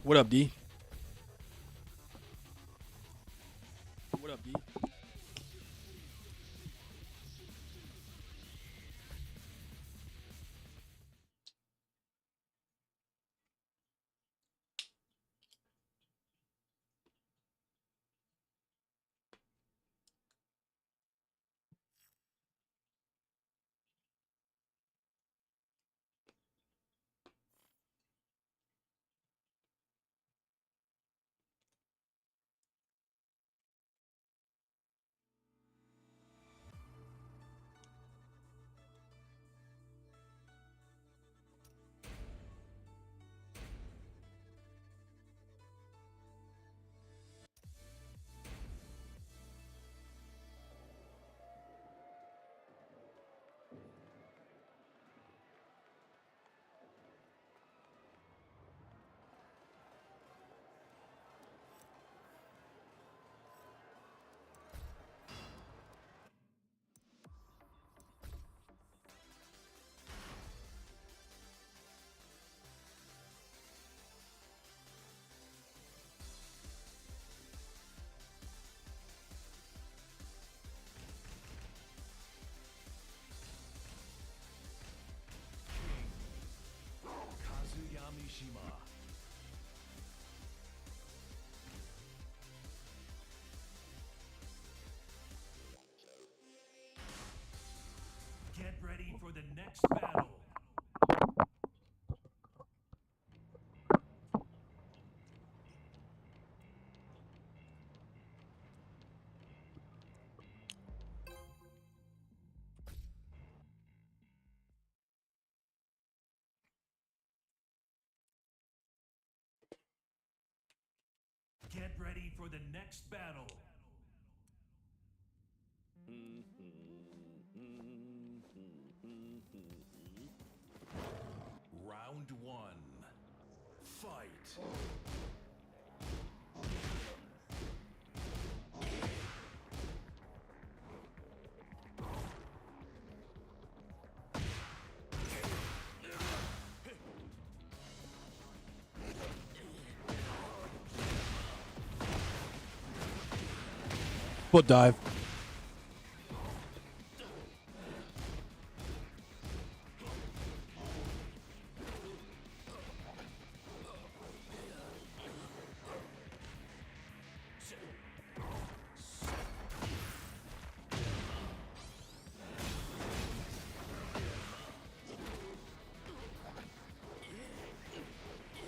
What up, D? What up, D? Get ready for the next battle. Get ready for the next battle. Round one. Fight. Foot dive.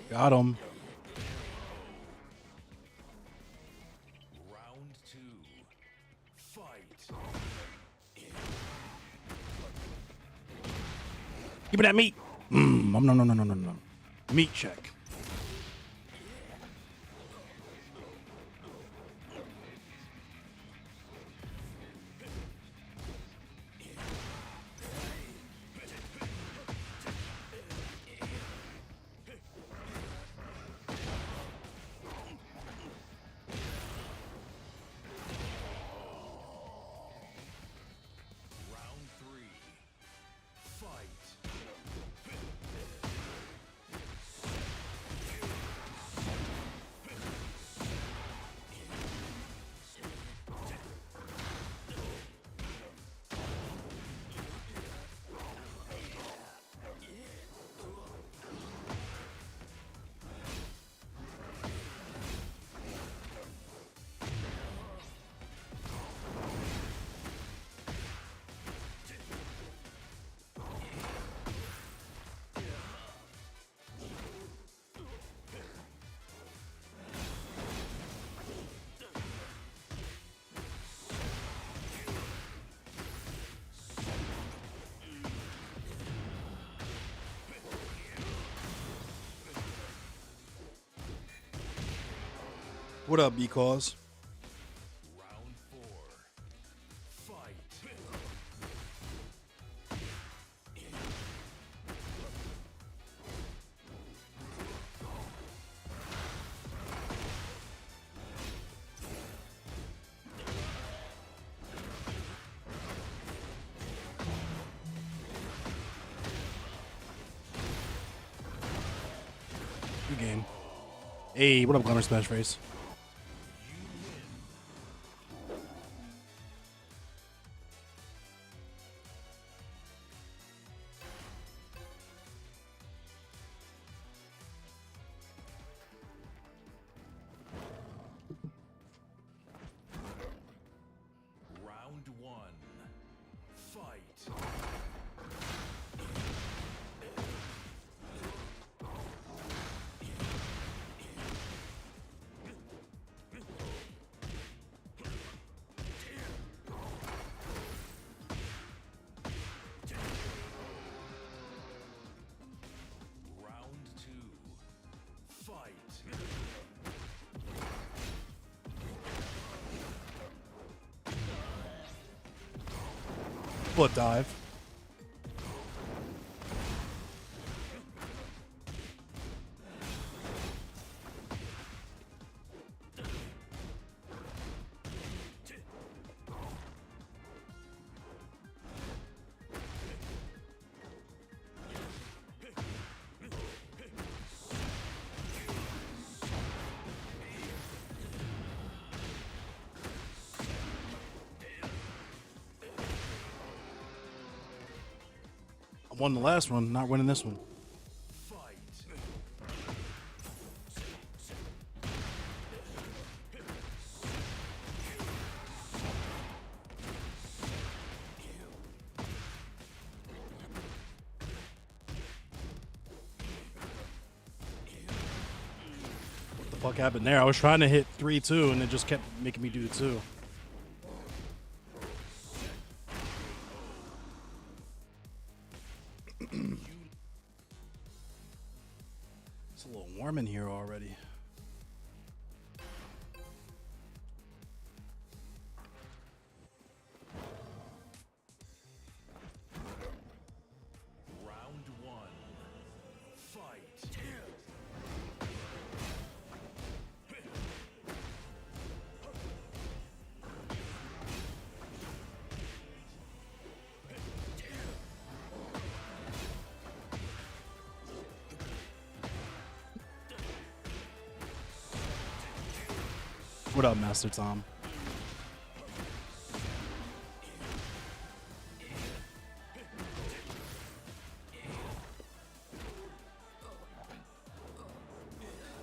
Got him. Round two. Fight. Give me that meat. No. Meat check. Round three. Fight. What up, because? Round four. Fight. Good game. Hey, what up, Glamour Smash Face? Round one. Fight. Round two. Fight. Foot dive. I won the last one, not winning this one. Fight. What the fuck happened there? I was trying to hit 3-2 and it just kept making me do the 2. It's a little warm in here already. Round one. Fight. What up, Master Tom?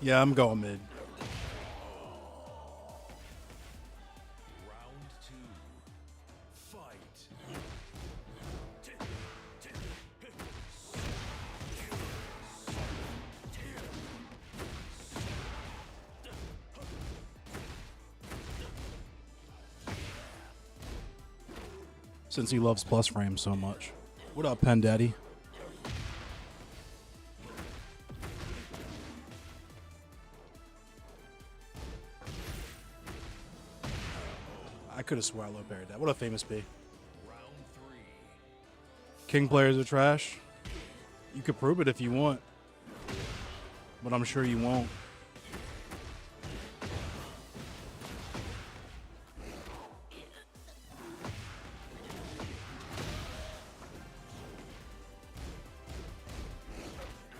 Yeah, I'm going mid. Round two. Fight. Since he loves plus frames so much. What up, Pen Daddy? I could have swore I low parried that. What a famous B. Round three. King players are trash. You could prove it if you want, but I'm sure you won't.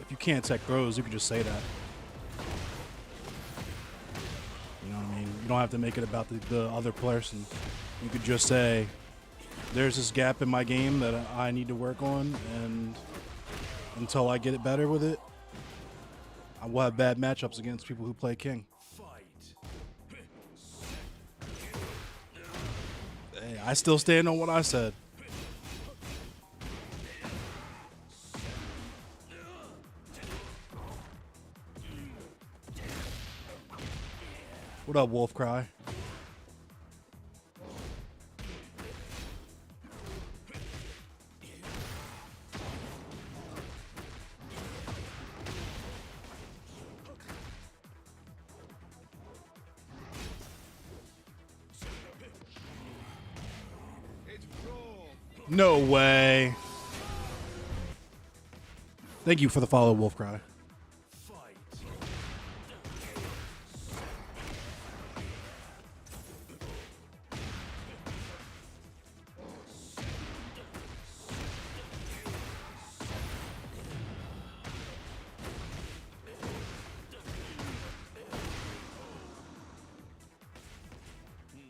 If you can't tech throws, you could just say that. You know what I mean? You don't have to make it about the other person. You could just say, there's this gap in my game that I need to work on, and until I get it better with it, I will have bad matchups against people who play King. Fight. Hey, I still stand on what I said. What up, Wolf Cry? No way. Thank you for the follow, Wolf Cry. Fight.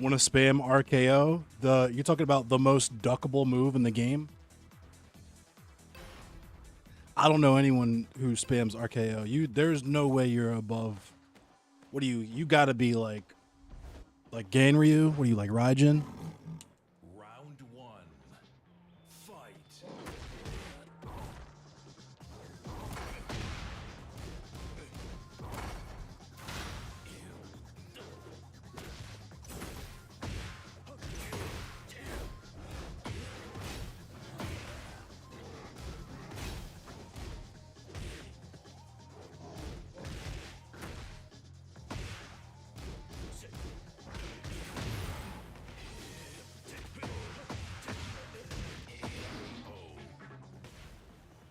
want to spam RKO, you're talking about the most duckable move in the game. I don't know anyone who spams RKO. There's no way you're above. What do you got to be like Ganryu? What do you like, Raijin? Round one. Fight.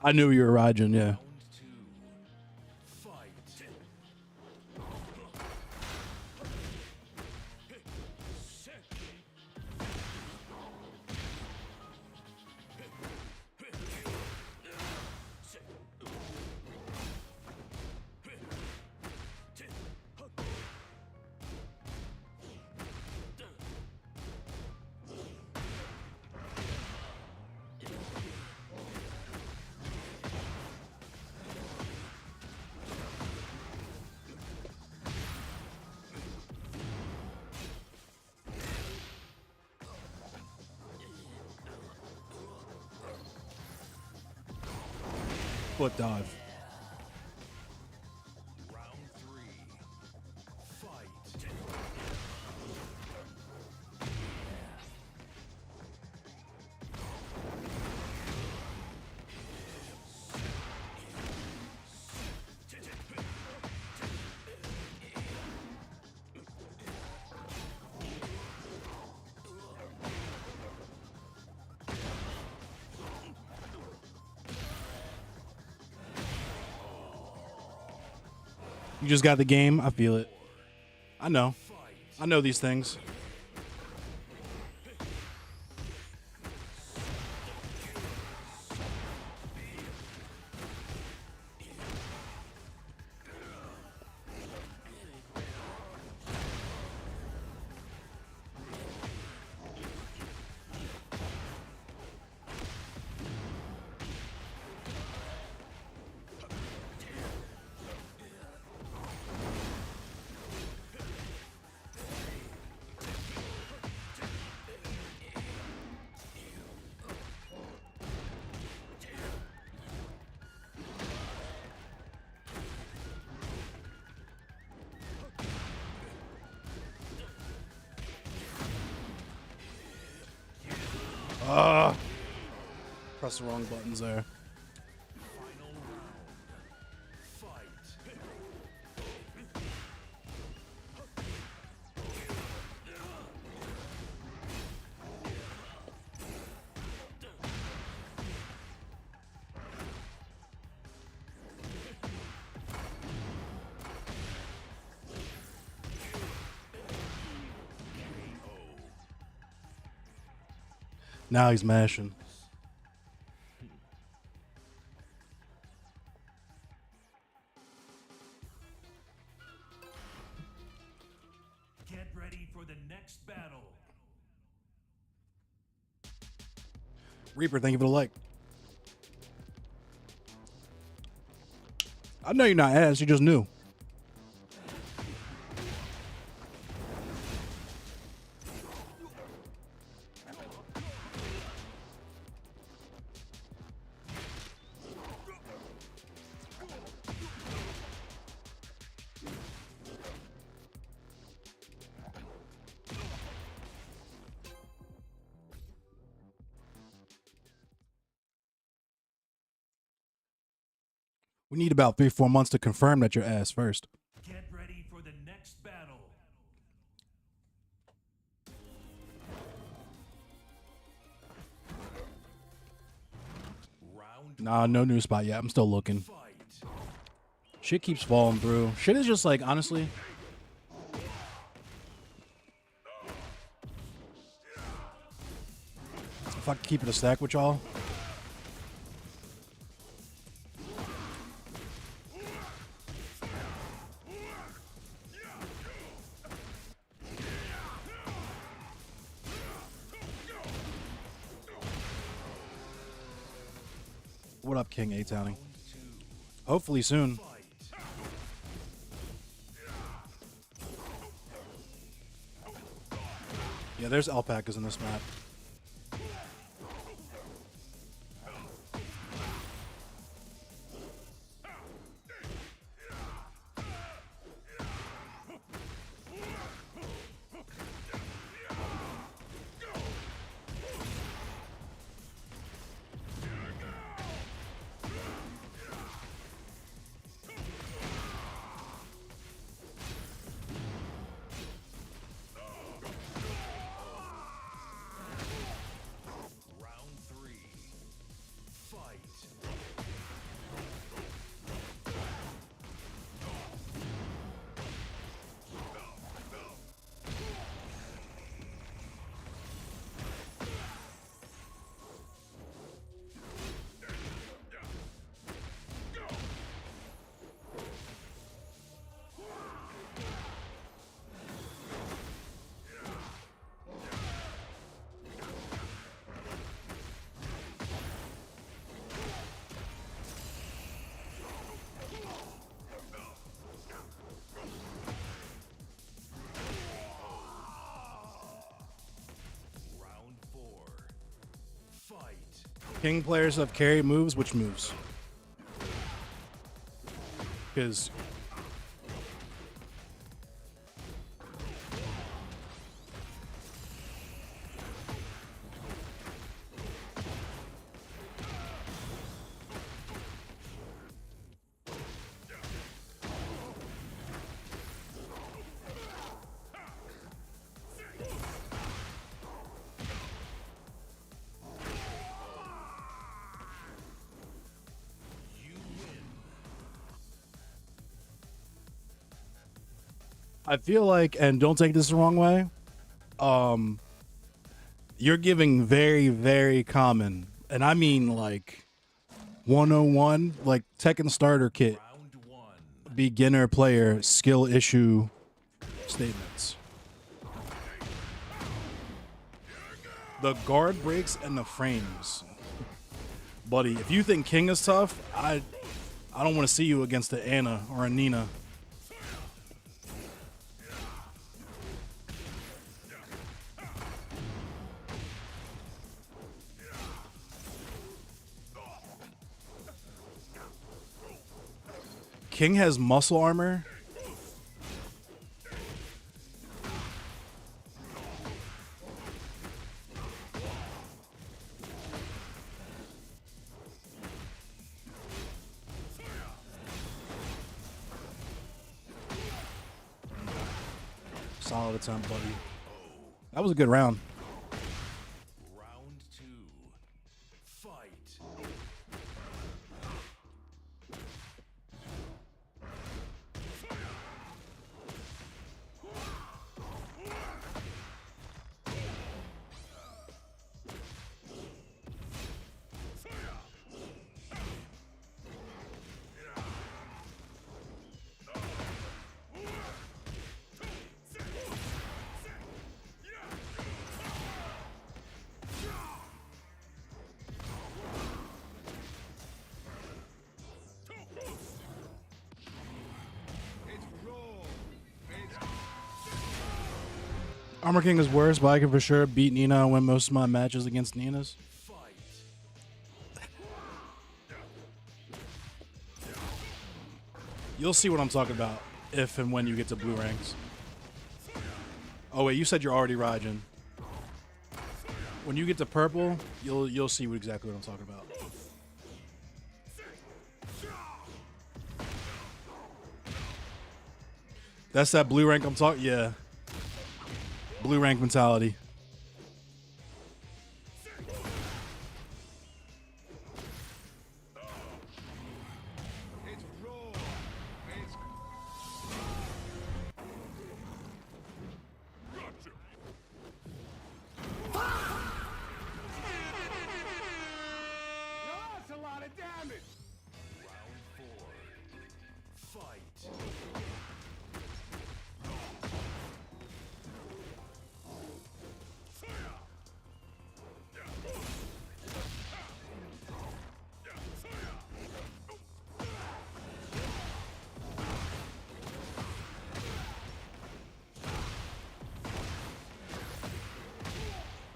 I knew you were Raijin, yeah. Round two. Fight. Foot dive. Round three. Fight. You just got the game. I feel it. I know. I know these things. Press the wrong buttons there. Final round. Fight. Now he's mashing. Get ready for the next battle. Reaper, thank you for the like. I know you're not ass, you just knew. We need about 3-4 months to confirm that you're ass first. Get ready for the next battle. Round Nah, no new spot yet. I'm still looking. fight. Shit keeps falling through. Shit is just like, honestly. If I could keep it a stack with y'all. What up, King A-Towning? Hopefully soon. Yeah, there's alpacas in this map. King players have carry moves. Which moves? Because I feel like, and don't take this the wrong way, you're giving very, very common, and I mean like 101, like Tekken starter kit, beginner player skill issue statements. The guard breaks and the frames. Buddy, if you think King is tough, I don't want to see you against an Anna or a Nina. King has muscle armor. Solid attempt, buddy. That was a good round. Round two. Fight. Armor King is worse, but I can for sure beat Nina and win most of my matches against Nina's. You'll see what I'm talking about if and when you get to blue ranks. Oh wait, you said you're already Raijin. When you get to purple, you'll see exactly what I'm talking about. That's that blue rank I'm talking. Yeah, blue rank mentality.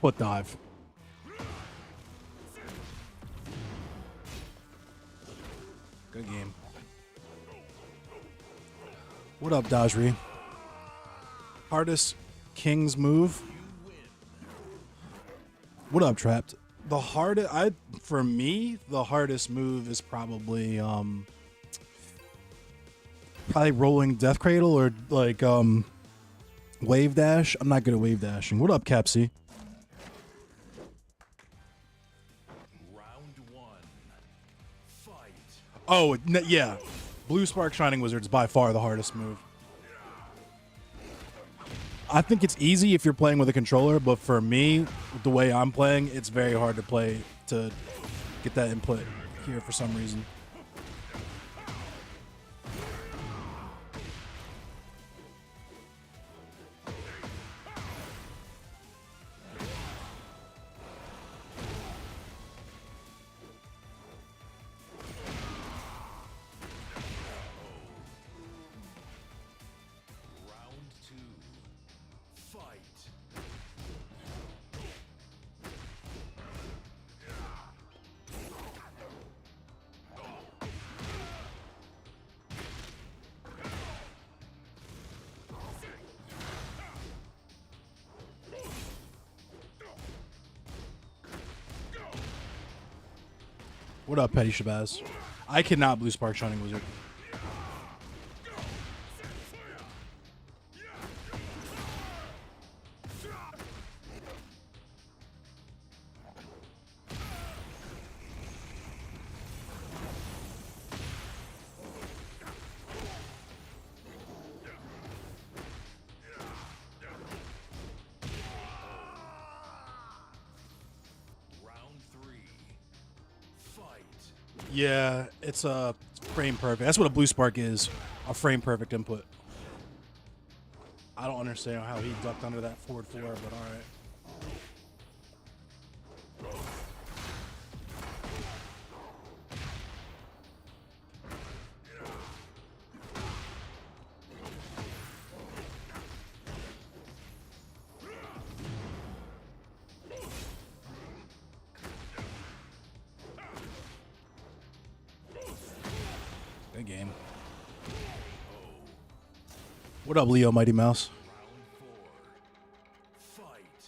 Foot dive. Good game. What up, Dajri? Hardest King's move. What up, Trapped? The hardest, for me, the hardest move is probably rolling Death Cradle or like wave dash. I'm not good at wave dashing. What up, Capsy? Round one. Fight. Oh, yeah. Blue Spark Shining Wizard is by far the hardest move. I think it's easy if you're playing with a controller, but for me, the way I'm playing, it's very hard to play to get that input here for some reason. Round two. Fight. What up, Petty Shabazz? I cannot Blue Spark Shining Wizard. Round three. Fight. Yeah, it's a frame perfect. That's what a Blue Spark is, a frame perfect input. I don't understand how he ducked under that forward four, but all right. Good game. What up, Leo Mighty Mouse? Round four. Fight.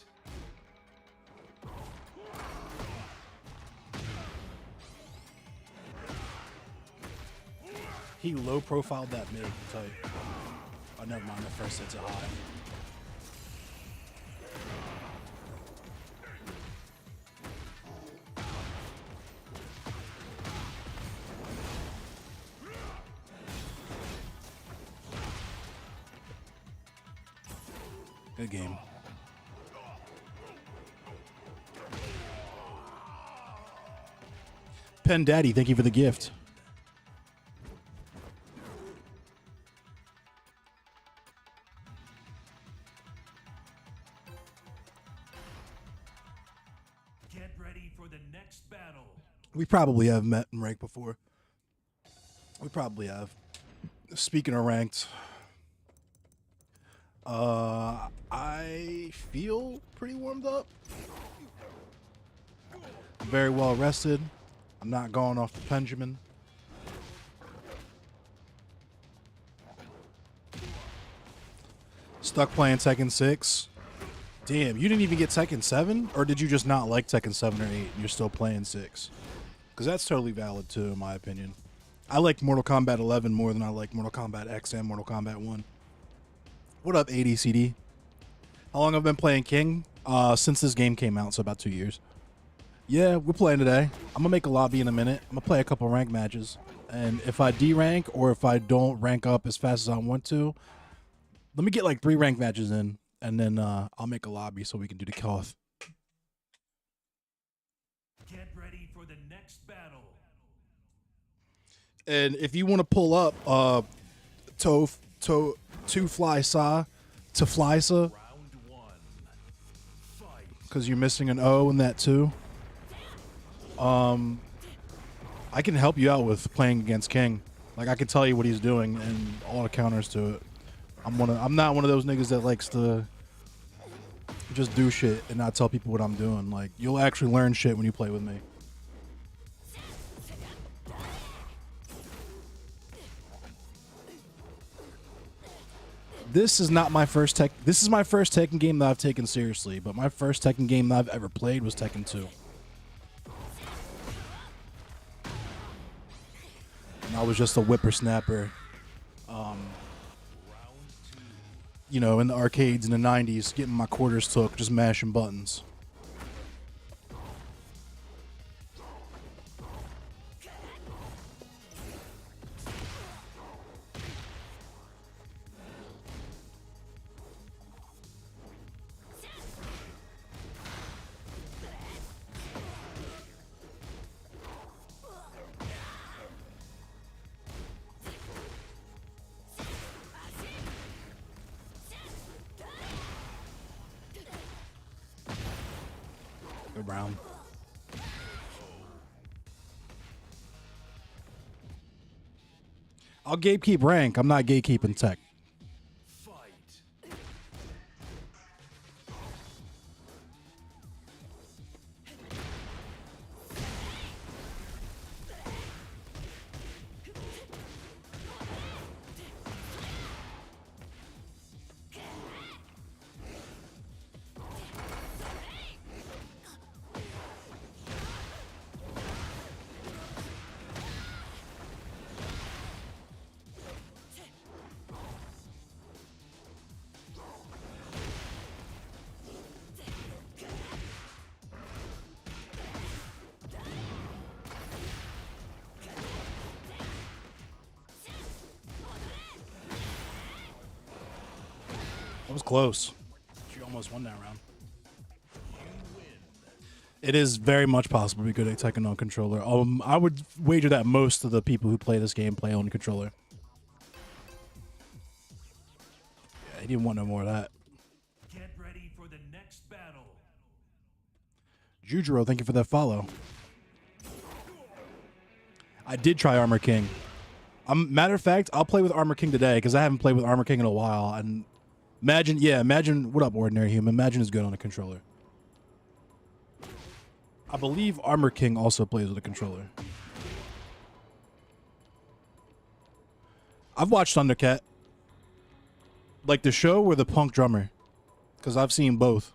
He low profiled that mid tight. Oh, never mind. The first hit's a high. Good game. Pen Daddy, thank you for the gift. Get ready for the next battle. We probably have met in rank before. We probably have. Speaking of ranked, I feel pretty warmed up. Very well rested. I'm not going off the Benjamin. Stuck playing Tekken 6. Damn, you didn't even get Tekken 7? Or did you just not like Tekken 7 or 8 and you're still playing 6? Because that's totally valid too, in my opinion. I like Mortal Kombat 11 more than I like Mortal Kombat X and Mortal Kombat 1. What up, ADCD? How long have I been playing King? Since this game came out, so about 2 years. Yeah, we're playing today. I'm going to make a lobby in a minute. I'm going to play a couple rank matches. And if I D-rank or if I don't rank up as fast as I want to, let me get like 3 rank matches in. And then I'll make a lobby so we can do the Koth. Get ready for the next battle. And if you want to pull up to fly sa to fly sa, Round one. Fight. because you're missing an O in that too. I can help you out with playing against King. Like I can tell you what he's doing and all the counters to it. I'm not one of those niggas that likes to just do shit and not tell people what I'm doing. Like, you'll actually learn shit when you play with me. This is not my first This is my first Tekken game that I've taken seriously, but my first Tekken game that I've ever played was Tekken 2. And I was just a whippersnapper, you know, in the arcades in the 90s, getting my quarters took, just mashing buttons. Brown. I'll gatekeep rank. I'm not gatekeeping tech. That was close. She almost won that round. It is very much possible to be good at Tekken on controller. I would wager that most of the people who play this game play on controller. Yeah, he didn't want no more of that. Get ready for the next battle. Jujiro, thank you for that follow. I did try Armor King. Matter of fact, I'll play with Armor King today because I haven't played with Armor King in a while. And imagine, what up, Ordinary Human? Imagine is good on a controller. I believe Armor King also plays with a controller. I've watched Thundercat. Like the show or the Punk Drummer? Because I've seen both.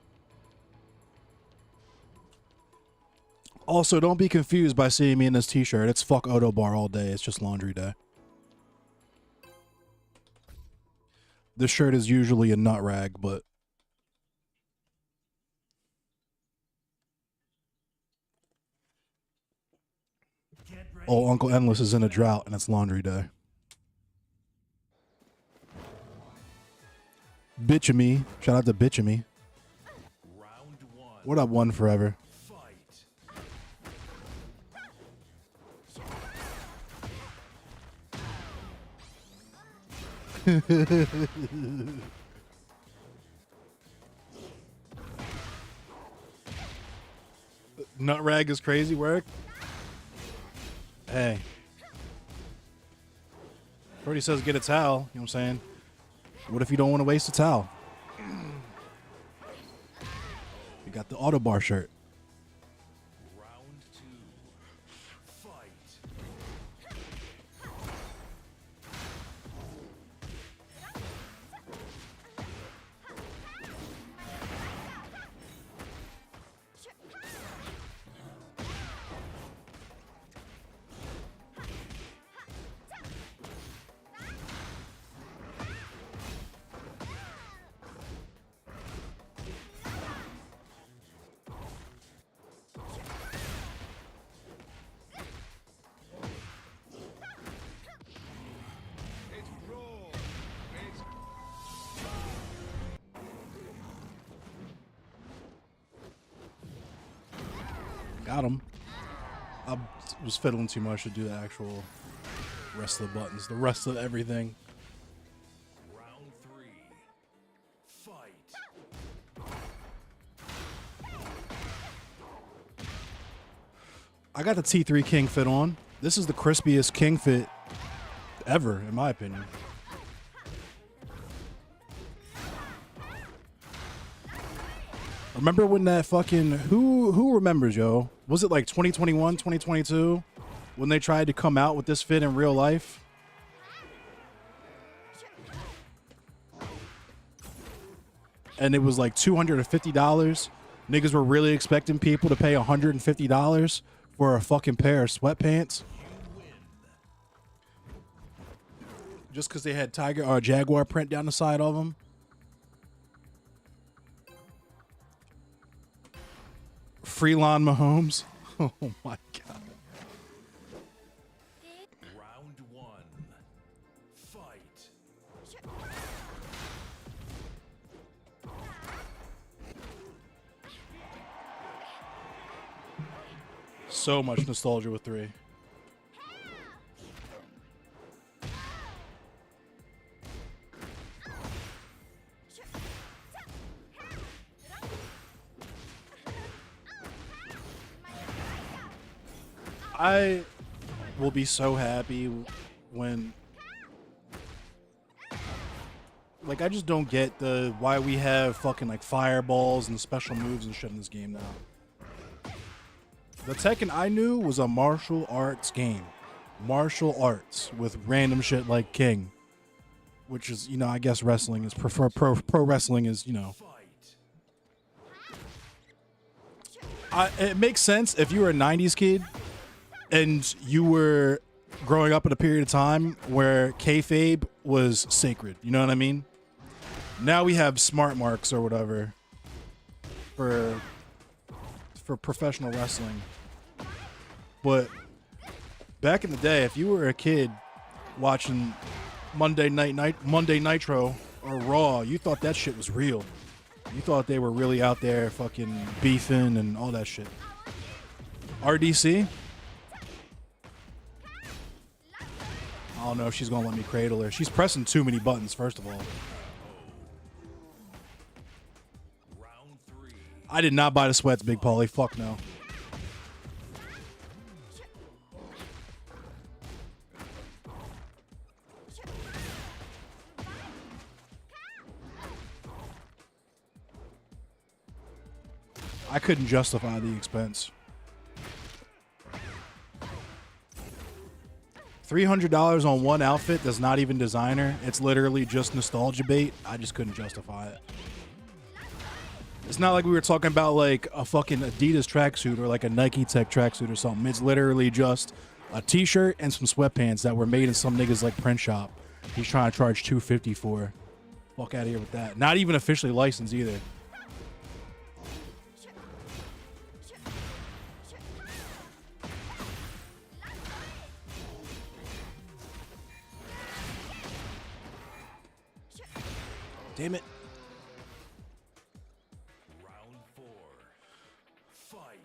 Also, don't be confused by seeing me in this t-shirt. It's fuck Odo Bar all day. It's just laundry day. This shirt is usually a nut rag, but... Oh, Uncle Endless is in a drought, and it's laundry day. Bitchamy. Shout out to Bitchamy. What up, One Forever? Nut rag is crazy work. Hey. Brody says get a towel. You know what I'm saying? What if you don't want to waste a towel? We got the Autobar shirt. Got him. I was fiddling too much to do the actual rest of the buttons. The rest of everything. Round 3. Fight. I got the T3 King fit on. This is the crispiest King fit ever, in my opinion. Remember when that fucking who remembers, yo? Was it like 2021, 2022 when they tried to come out with this fit in real life? And it was like $250. Niggas were really expecting people to pay $150 for a fucking pair of sweatpants. Just because they had tiger or jaguar print down the side of them. Freelon Mahomes. Oh my god. Round one. Fight. So much nostalgia with 3. I will be so happy when, like, I just don't get the why we have fucking like fireballs and special moves and shit in this game now. The Tekken I knew was a martial arts game. Martial arts with random shit like King. Which is, you know, I guess wrestling is pro wrestling is, you know. It makes sense if you were a 90s kid and you were growing up in a period of time where kayfabe was sacred. You know what I mean? Now we have smart marks or whatever for professional wrestling. But back in the day, if you were a kid watching Monday Nitro or Raw, you thought that shit was real. You thought they were really out there fucking beefing and all that shit. RDC? I don't know if she's gonna let me cradle her. She's pressing too many buttons, first of all. Round three. I did not buy the sweats, Big Paulie. Fuck no. I couldn't justify the expense. $300 on one outfit that's not even designer. It's literally just nostalgia bait. I just couldn't justify it. It's not like we were talking about like a fucking Adidas tracksuit or like a Nike Tech tracksuit or something. It's literally just a t-shirt and some sweatpants that were made in some niggas like print shop. He's trying to charge $250 for. Fuck out of here with that. Not even officially licensed either. Damn it. Round four. Fight.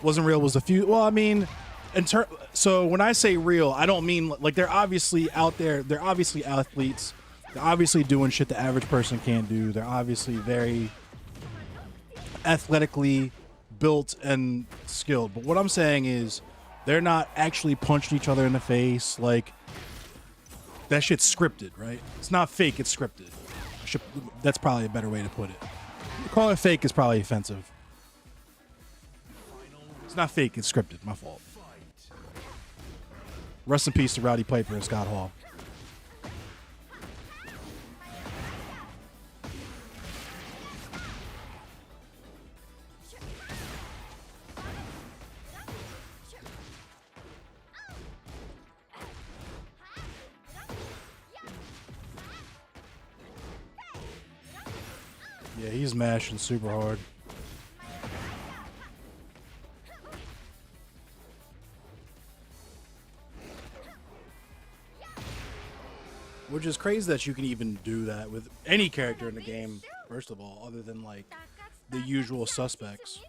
Wasn't real was a few. Well, I mean, so when I say real, I don't mean like they're obviously out there. They're obviously athletes. They're obviously doing shit the average person can't do. They're obviously very athletically built and skilled. But what I'm saying is they're not actually punching each other in the face. Like, that shit's scripted, right? It's not fake, it's scripted. That's probably a better way to put it. Calling it fake is probably offensive. It's not fake, it's scripted. My fault. Rest in peace to Rowdy Piper and Scott Hall. Yeah, he's mashing super hard. Which is crazy that you can even do that with any character in the game, first of all, other than like the usual suspects.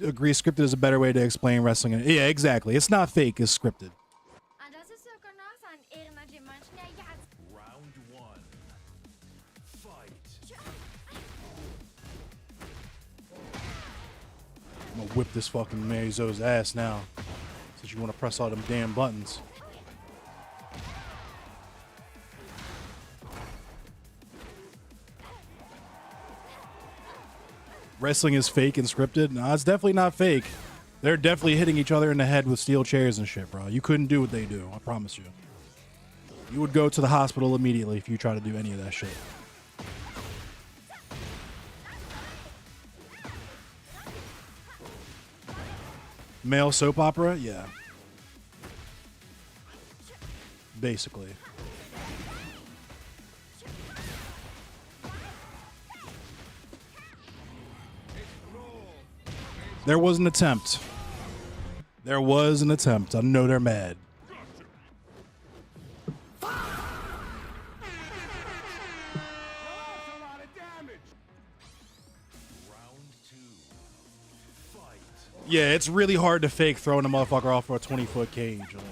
Agree, scripted is a better way to explain wrestling. Yeah, exactly. It's not fake, it's scripted. Round one. Fight. whip this fucking Mary Zo's ass now. Since you want to press all them damn buttons. Wrestling is fake and scripted? No, it's definitely not fake. They're definitely hitting each other in the head with steel chairs and shit, bro. You couldn't do what they do, I promise you. You would go to the hospital immediately if you try to do any of that shit. Male soap opera? Yeah. Basically. There was an attempt. There was an attempt. I know they're mad. Yeah, it's really hard to fake throwing a motherfucker off for a 20-foot cage. Like,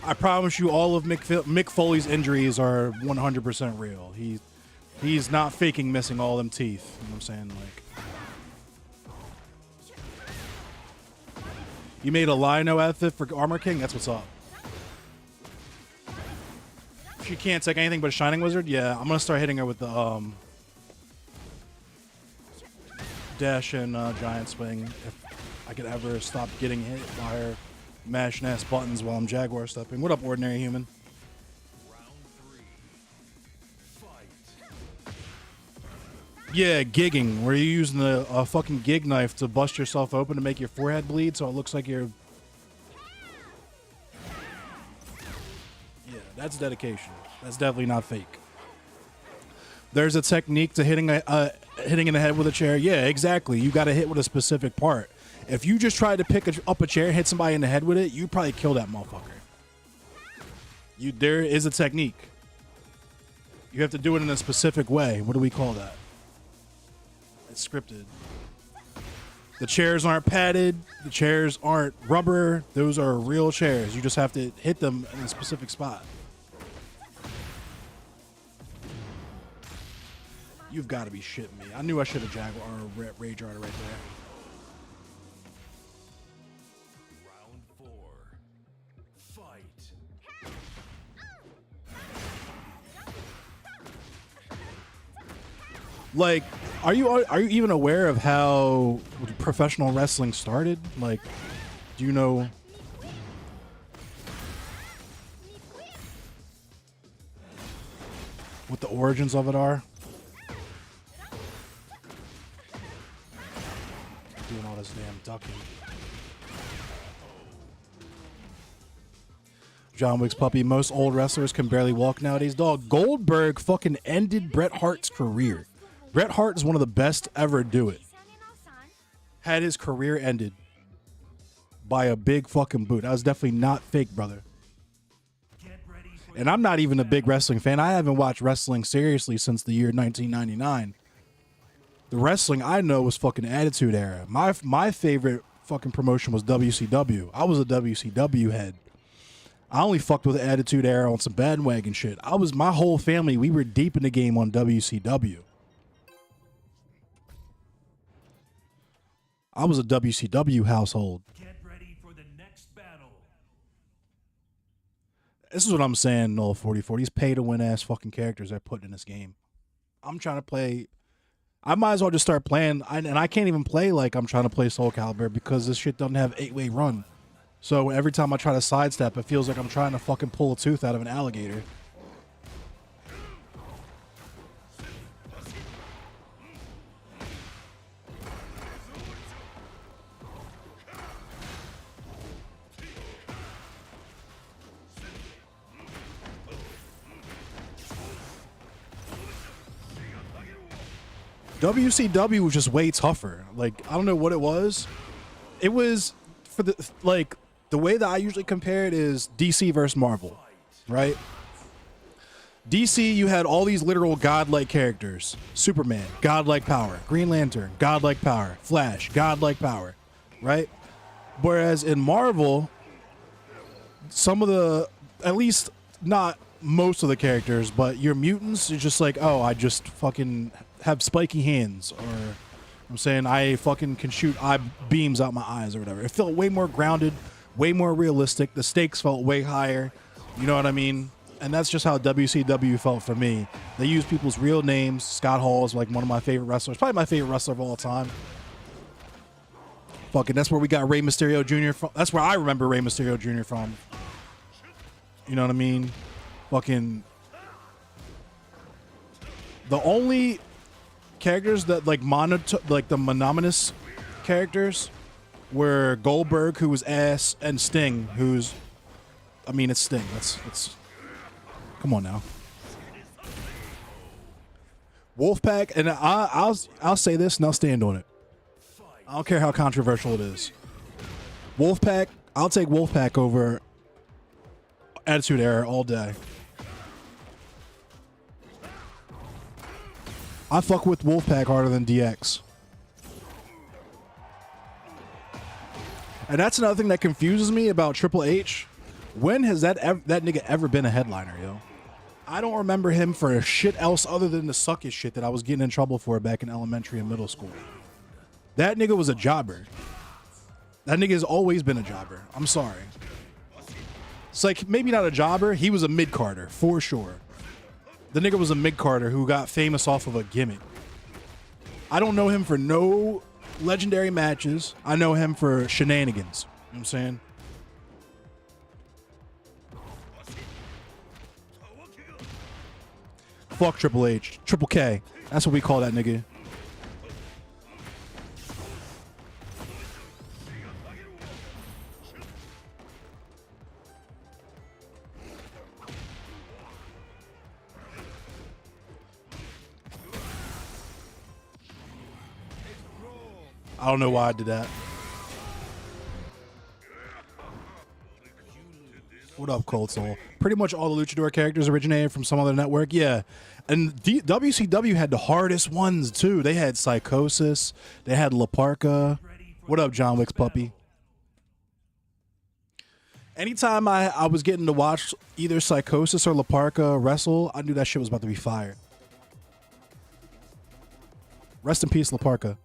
I promise you, all of Mick Foley's injuries are 100% real. He's not faking missing all them teeth. You know what I'm saying? Like, you made a Lino outfit for Armor King? That's what's up. If she can't take anything but a Shining Wizard, yeah, I'm gonna start hitting her with the dash and Giant Swing. If I could ever stop getting hit by her mashing ass buttons while I'm Jaguar stepping. What up, ordinary human? Yeah, gigging, where you're using a fucking gig knife to bust yourself open to make your forehead bleed so it looks like you're... Yeah, that's dedication. That's definitely not fake. There's a technique to hitting in the head with a chair. Yeah, exactly. You got to hit with a specific part. If you just try to pick up a chair and hit somebody in the head with it, you probably kill that motherfucker. There is a technique. You have to do it in a specific way. What do we call that? It's scripted. The chairs aren't padded. The chairs aren't rubber. Those are real chairs. You just have to hit them in a specific spot. You've got to be shitting me. I knew I should have Jaguar or Rage Rider right there. Like, are you even aware of how professional wrestling started? Like, do you know? What the origins of it are? Doing all this damn ducking. John Wick's puppy. Most old wrestlers can barely walk nowadays. Dog, Goldberg fucking ended Bret Hart's career. Bret Hart is one of the best ever do it. Had his career ended by a big fucking boot. That was definitely not fake, brother. And I'm not even a big wrestling fan. I haven't watched wrestling seriously since the year 1999. The wrestling I know was fucking Attitude Era. My favorite fucking promotion was WCW. I was a WCW head. I only fucked with the Attitude Era on some bandwagon shit. My whole family, we were deep in the game on WCW. I was a WCW household. Get ready for the next battle. This is what I'm saying, Null 44. These pay-to-win ass fucking characters they're putting in this game. I'm trying to play... I might as well just start playing, and I can't even play like I'm trying to play Soul Calibur because this shit doesn't have 8-way run. So every time I try to sidestep, it feels like I'm trying to fucking pull a tooth out of an alligator. WCW was just way tougher. Like, I don't know what it was. It was for the way that I usually compare it is DC versus Marvel, right? DC, you had all these literal godlike characters. Superman, godlike power. Green Lantern, godlike power. Flash, godlike power, right? Whereas in Marvel, some of the, at least not most of the characters, but your mutants, you're just like, oh, I just fucking have spiky hands, or I'm saying I fucking can shoot eye beams out my eyes or whatever. It felt way more grounded, way more realistic. The stakes felt way higher. You know what I mean? And that's just how WCW felt for me. They use people's real names. Scott Hall is like one of my favorite wrestlers, probably my favorite wrestler of all time. Fucking, that's where we got Rey Mysterio Jr. from. That's where I remember Rey Mysterio Jr. from. You know what I mean? Fucking, the only characters that like the monotonous characters were Goldberg, who was ass, and Sting, who's, I mean, it's Sting. It's come on now. Wolfpack, and I'll say this and I'll stand on it. I don't care how controversial it is. Wolfpack, I'll take Wolfpack over Attitude Era all day. I fuck with Wolfpack harder than DX. And that's another thing that confuses me about Triple H. When has that nigga ever been a headliner, yo? I don't remember him for shit else other than the suckish shit that I was getting in trouble for back in elementary and middle school. That nigga was a jobber. That nigga has always been a jobber. I'm sorry. It's like, maybe not a jobber. He was a mid-carder, for sure. The nigga was a mid-carder who got famous off of a gimmick. I don't know him for no legendary matches. I know him for shenanigans. You know what I'm saying? Fuck Triple H. Triple K. That's what we call that nigga. I don't know why I did that. What up, Cold Soul? Pretty much all the Luchador characters originated from some other network. Yeah. And WCW had the hardest ones, too. They had Psychosis. They had La Parka. What up, John Wick's puppy? Anytime I was getting to watch either Psychosis or La Parka wrestle, I knew that shit was about to be fire. Rest in peace, La Parka.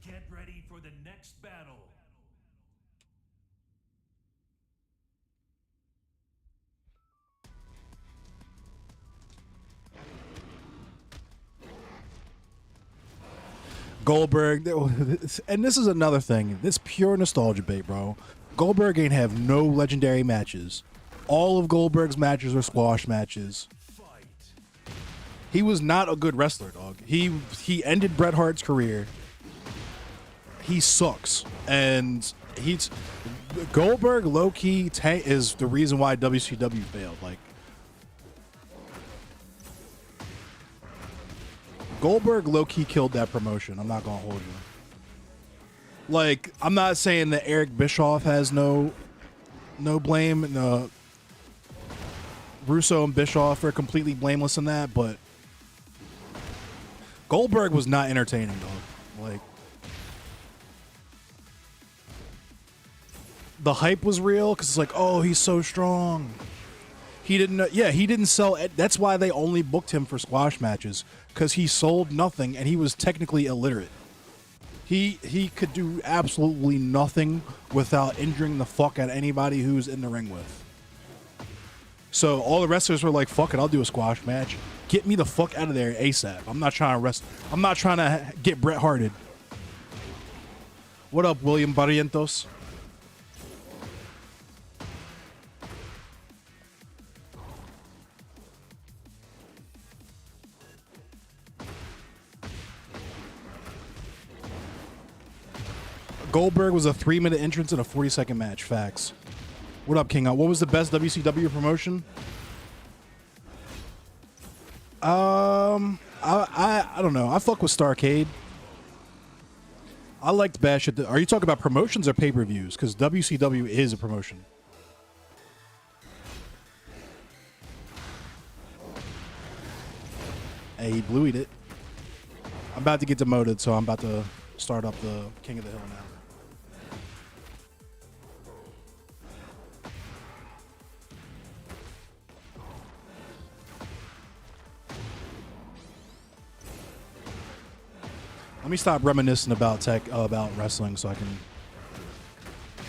Get ready for the next battle. Goldberg, and this is another thing. This pure nostalgia bait, bro. Goldberg ain't have no legendary matches. All of Goldberg's matches were squash matches. He was not a good wrestler, dog. He ended Bret Hart's career. He sucks, and Goldberg low key is the reason why WCW failed. Like, Goldberg low-key killed that promotion. I'm not gonna hold you. Like, I'm not saying that Eric Bischoff has no blame. No, Russo and Bischoff are completely blameless in that, but Goldberg was not entertaining, dog. Like, the hype was real because it's like, oh, he's so strong. He didn't. Yeah, he didn't sell. That's why they only booked him for squash matches, because he sold nothing and he was technically illiterate. He could do absolutely nothing without injuring the fuck out of anybody who's in the ring with. So all the wrestlers were like, "Fuck it, I'll do a squash match. Get me the fuck out of there ASAP. I'm not trying to wrestle. I'm not trying to get Bret Harted." What up, William Barrientos? Goldberg was a 3-minute entrance in a 40-second match. Facts. What up, King? What was the best WCW promotion? I don't know. I fuck with Starrcade. I liked Bash at the. Are you talking about promotions or pay-per-views? Because WCW is a promotion. Hey, he blueyed it. I'm about to get demoted, so I'm about to start up the King of the Hill now. Let me stop reminiscing about about wrestling so I can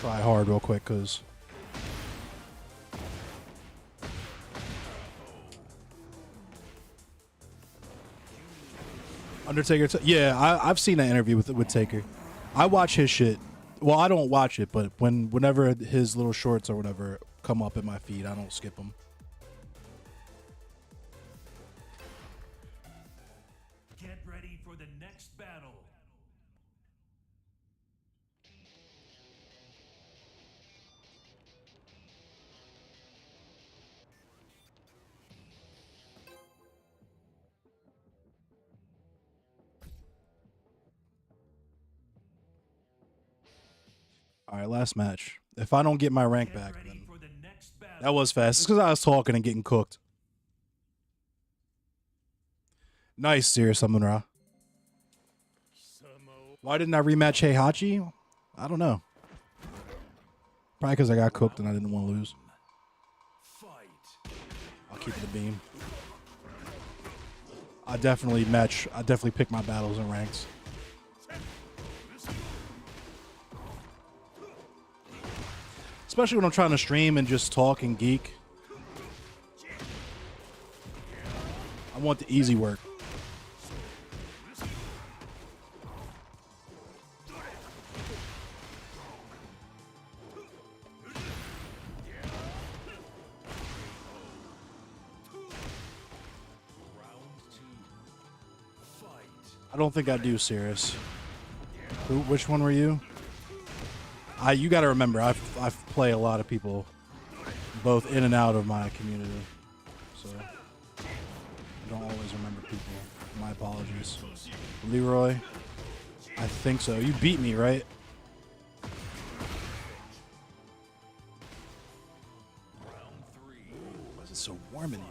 try hard real quick, cause Undertaker. Yeah, I've seen that interview with Taker. I watch his shit. Well, I don't watch it, but whenever his little shorts or whatever come up in my feed, I don't skip them. Get ready for the next battle. All right, last match. If I don't get my rank Get back, ready then for the next battle. that was fast. It's because I was talking and getting cooked. Nice, Serious Summon Ra. Why didn't I rematch Heihachi? I don't know. Probably because I got cooked and I didn't want to lose. I'll keep it a beam. I definitely pick my battles in ranks. Especially when I'm trying to stream and just talk and geek. I want the easy work. I don't think I do, Serious. Which one were you? You got to remember, I've play a lot of people, both in and out of my community, so I don't always remember people. My apologies. Leroy, I think so. You beat me, right? Why is it so warm in here?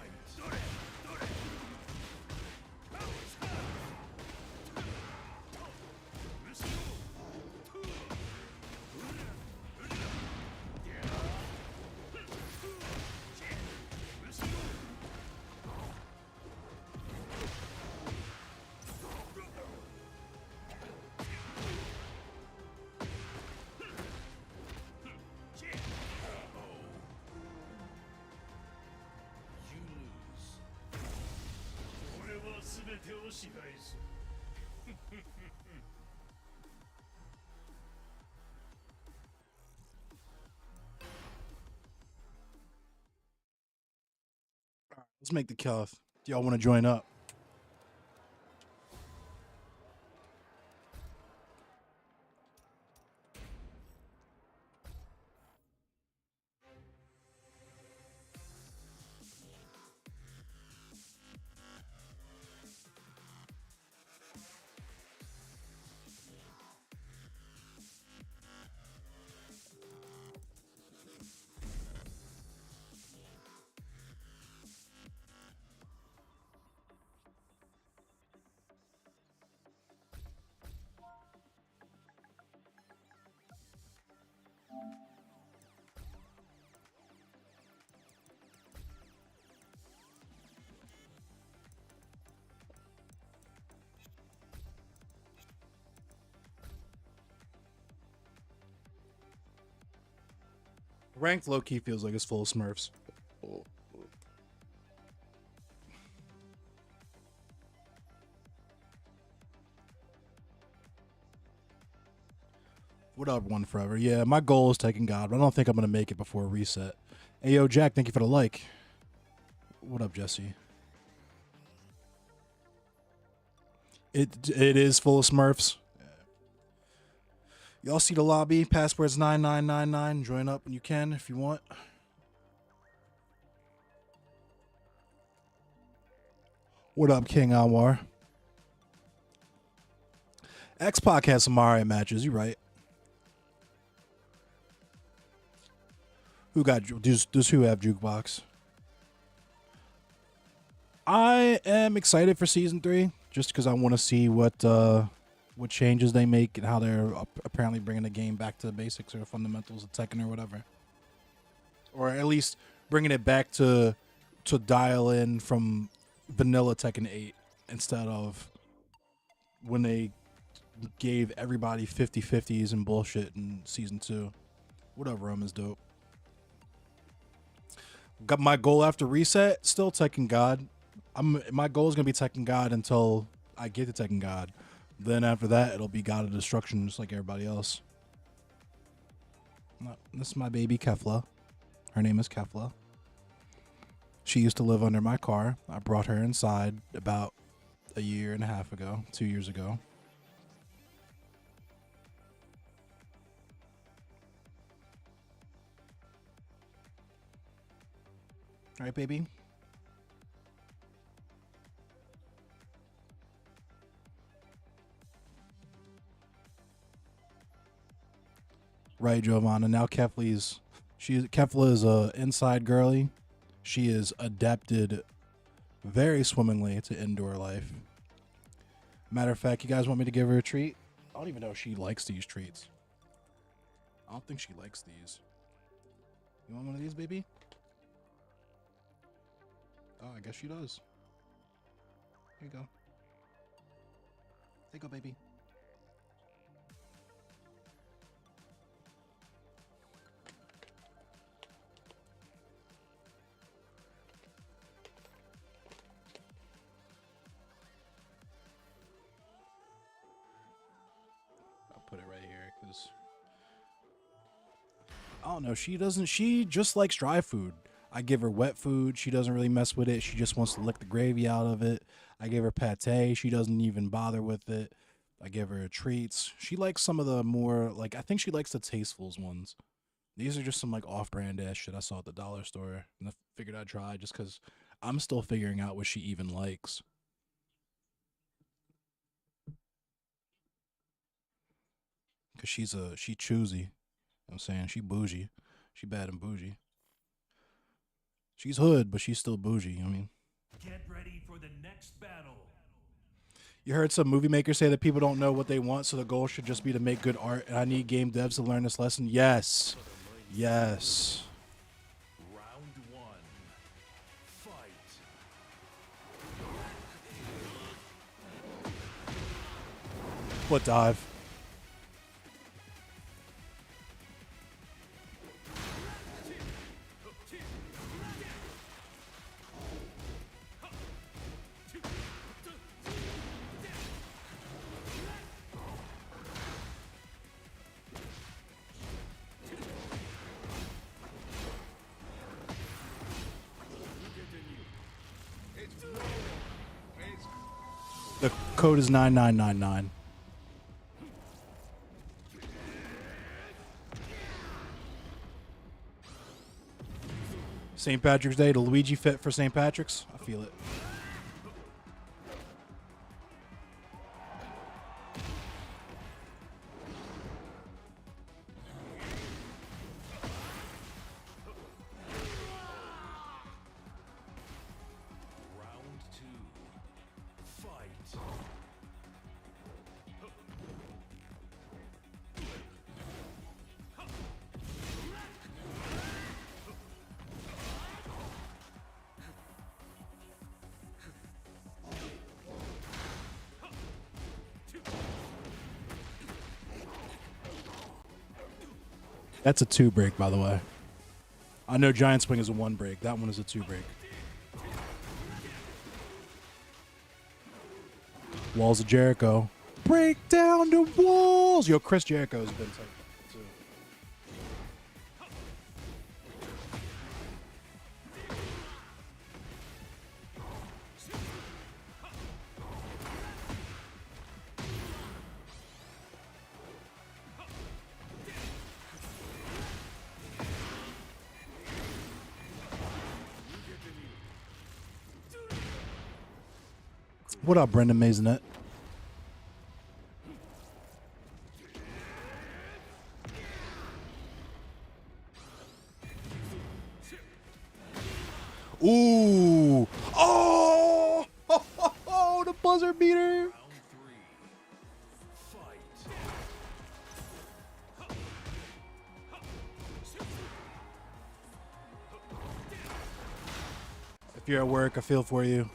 Let's make the cuff. Do y'all want to join up? Ranked low-key feels like it's full of Smurfs. What up, One Forever? Yeah, my goal is Tekken God, but I don't think I'm going to make it before reset. Hey, yo, Jack, thank you for the like. What up, Jesse? It is full of Smurfs. Y'all see the lobby? Password's 9999. Join up when you can if you want. What up, King Anwar? X-Pac has some Mario matches. You right. Who got does who have Jukebox? I am excited for season 3 just because I want to see what changes they make and how they're apparently bringing the game back to the basics or fundamentals of Tekken or whatever, or at least bringing it back to dial in from vanilla Tekken 8 instead of when they gave everybody 50-50s and bullshit in season 2. What up, Rome is dope. Got my goal after reset, still Tekken God. My goal is gonna be Tekken God until I get to Tekken God. Then after that, it'll be God of Destruction, just like everybody else. This is my baby Kefla. Her name is Kefla. She used to live under my car. I brought her inside about a year and a half ago, 2 years ago. All right, baby. Right, Giovanna. Now Kefla is a inside girly. She is adapted very swimmingly to indoor life. Matter of fact, you guys want me to give her a treat? I don't even know if she likes these treats. I don't think she likes these. You want one of these, baby? Oh, I guess she does. Here you go. There you go, baby. I'll put it right here because I don't know. She just likes dry food. I give her wet food. She doesn't really mess with it. She just wants to lick the gravy out of it. I give her pate. She doesn't even bother with it. I give her treats. She likes some of the more, like, I think she likes the Tastefuls ones. These are just some, like, off-brand ass shit I saw at the dollar store. And I figured I'd try just because I'm still figuring out what she even likes. Because she choosy. You know what I'm saying? She bougie. She bad and bougie. She's hood, but she's still bougie. I mean, Get ready for the next battle. you heard some movie makers say that people don't know what they want, so the goal should just be to make good art. And I need game devs to learn this lesson. Yes. Yes. Round 1. Fight. What dive? The code is 9999. St. Patrick's Day, the Luigi fit for St. Patrick's. I feel it. Round 2. Fight. That's a 2 break, by the way. I know Giant Swing is a 1 break. That one is a 2 break. Walls of Jericho. Break down the walls. Yo, Chris Jericho has been taken too. What up, Brendan Maisonette? Ooh! Oh! Oh, the buzzer beater! Round 3. Fight. If you're at work, I feel for you.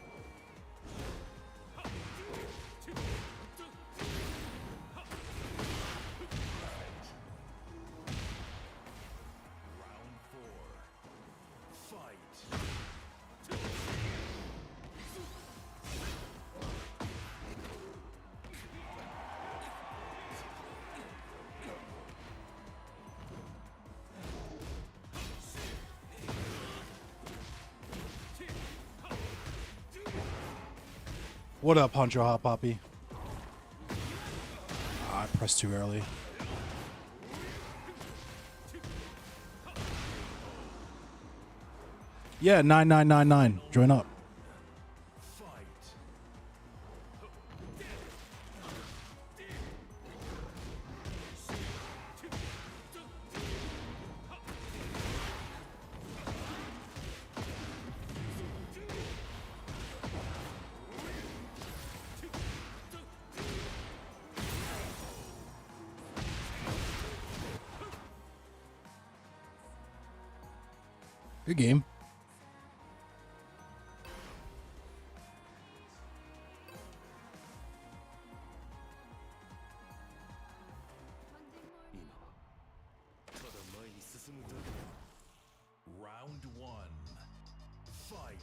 What up, Honcho Hot Poppy? I pressed too early. Yeah, 9999. Join up. Good game. Round one. Fight.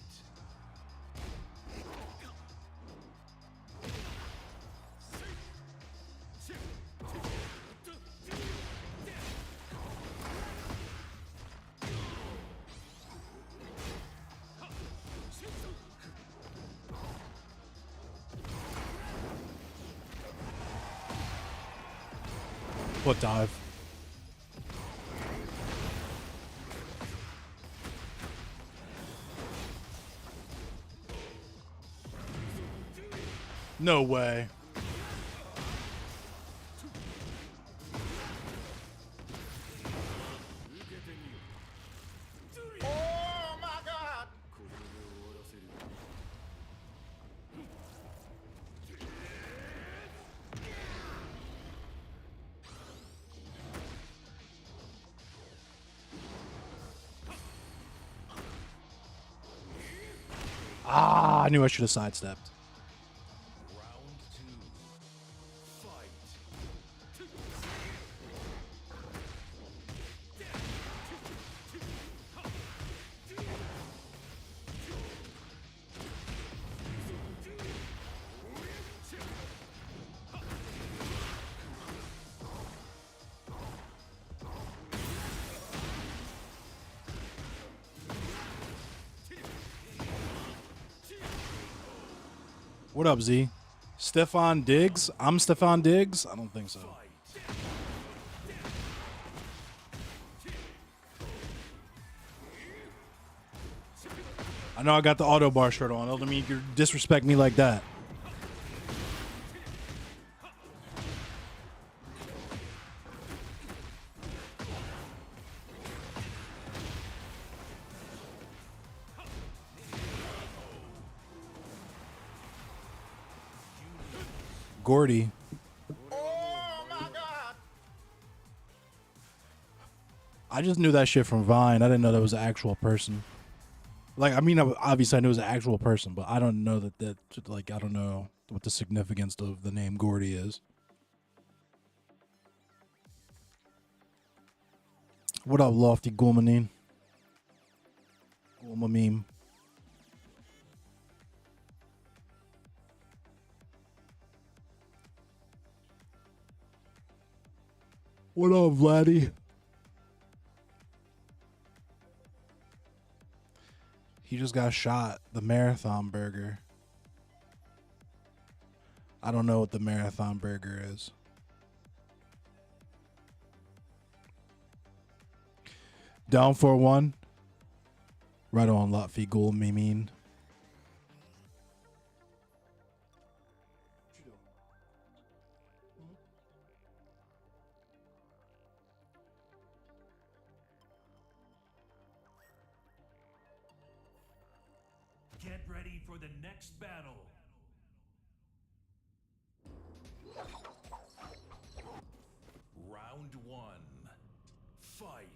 Foot dive. No way. Oh my God! Ah, I knew I should have sidestepped. Round two. Fight. What up, Z? Stefan Diggs? I'm Stefan Diggs? I don't think so. I know I got the auto bar shirt on. That doesn't mean you disrespect me like that. Gordy. Oh my God! I just knew that shit from Vine. I didn't know that was an actual person. Like, I mean, obviously I knew it was an actual person, but I don't know like, I don't know what the significance of the name Gordy is. What up, Lofty Gulmanine? Gulmameme. What up, Vladdy? He just got shot. The Marathon Burger. I don't know what the Marathon Burger is. Down for one. Right on, Lotfi Ghoul Mimine. Get ready for the next battle. Round one. Fight.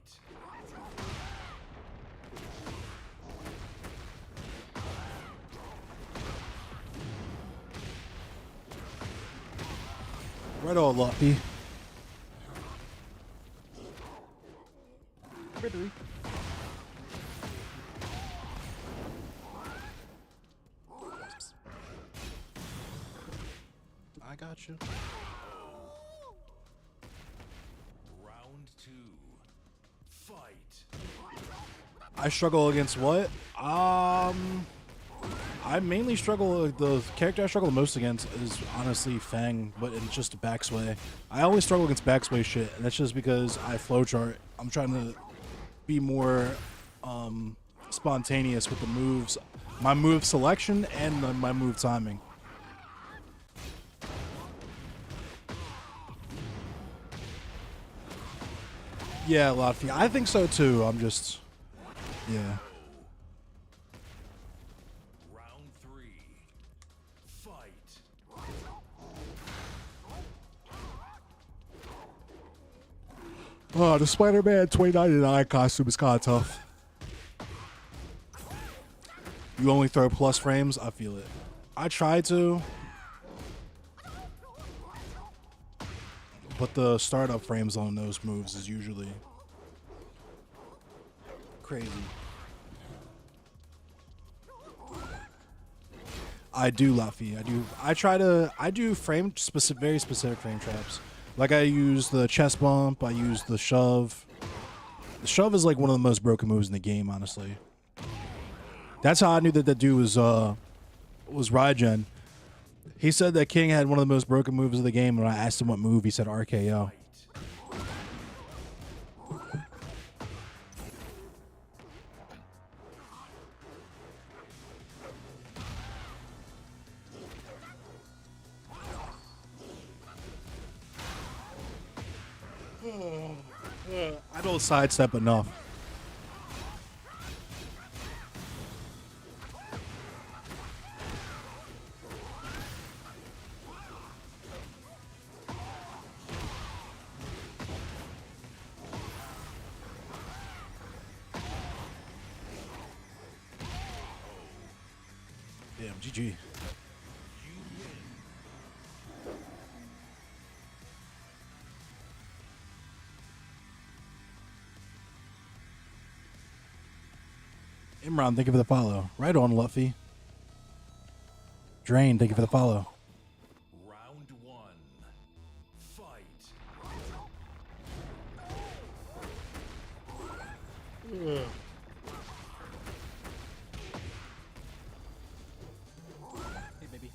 Right on, Lotfi. I got you. Round two. Fight. I struggle against what? I I mainly struggle. The character I struggle the most against is honestly Fang, but it's just backsway. I always struggle against backsway shit, and that's just because I flowchart. I'm trying to be more spontaneous with the moves, my move selection, and my move timing. Yeah, Lotfi. I think so too. I'm just, yeah. Round 3. Fight. Oh, the Spider-Man 2099 costume is kind of tough. You only throw plus frames? I feel it. I try to. But the startup frames on those moves is usually crazy. I do, Luffy. I do very specific frame traps. Like I use the chest bump, I use the shove. The shove is like one of the most broken moves in the game, honestly. That's how I knew that dude was Raijin. He said that King had one of the most broken moves of the game. When I asked him what move, he said RKO. I don't sidestep enough. Damn, GG. Imran, thank you for the follow. Right on, Luffy. Drain, thank you for the follow. Round 1. Fight. Hey, baby.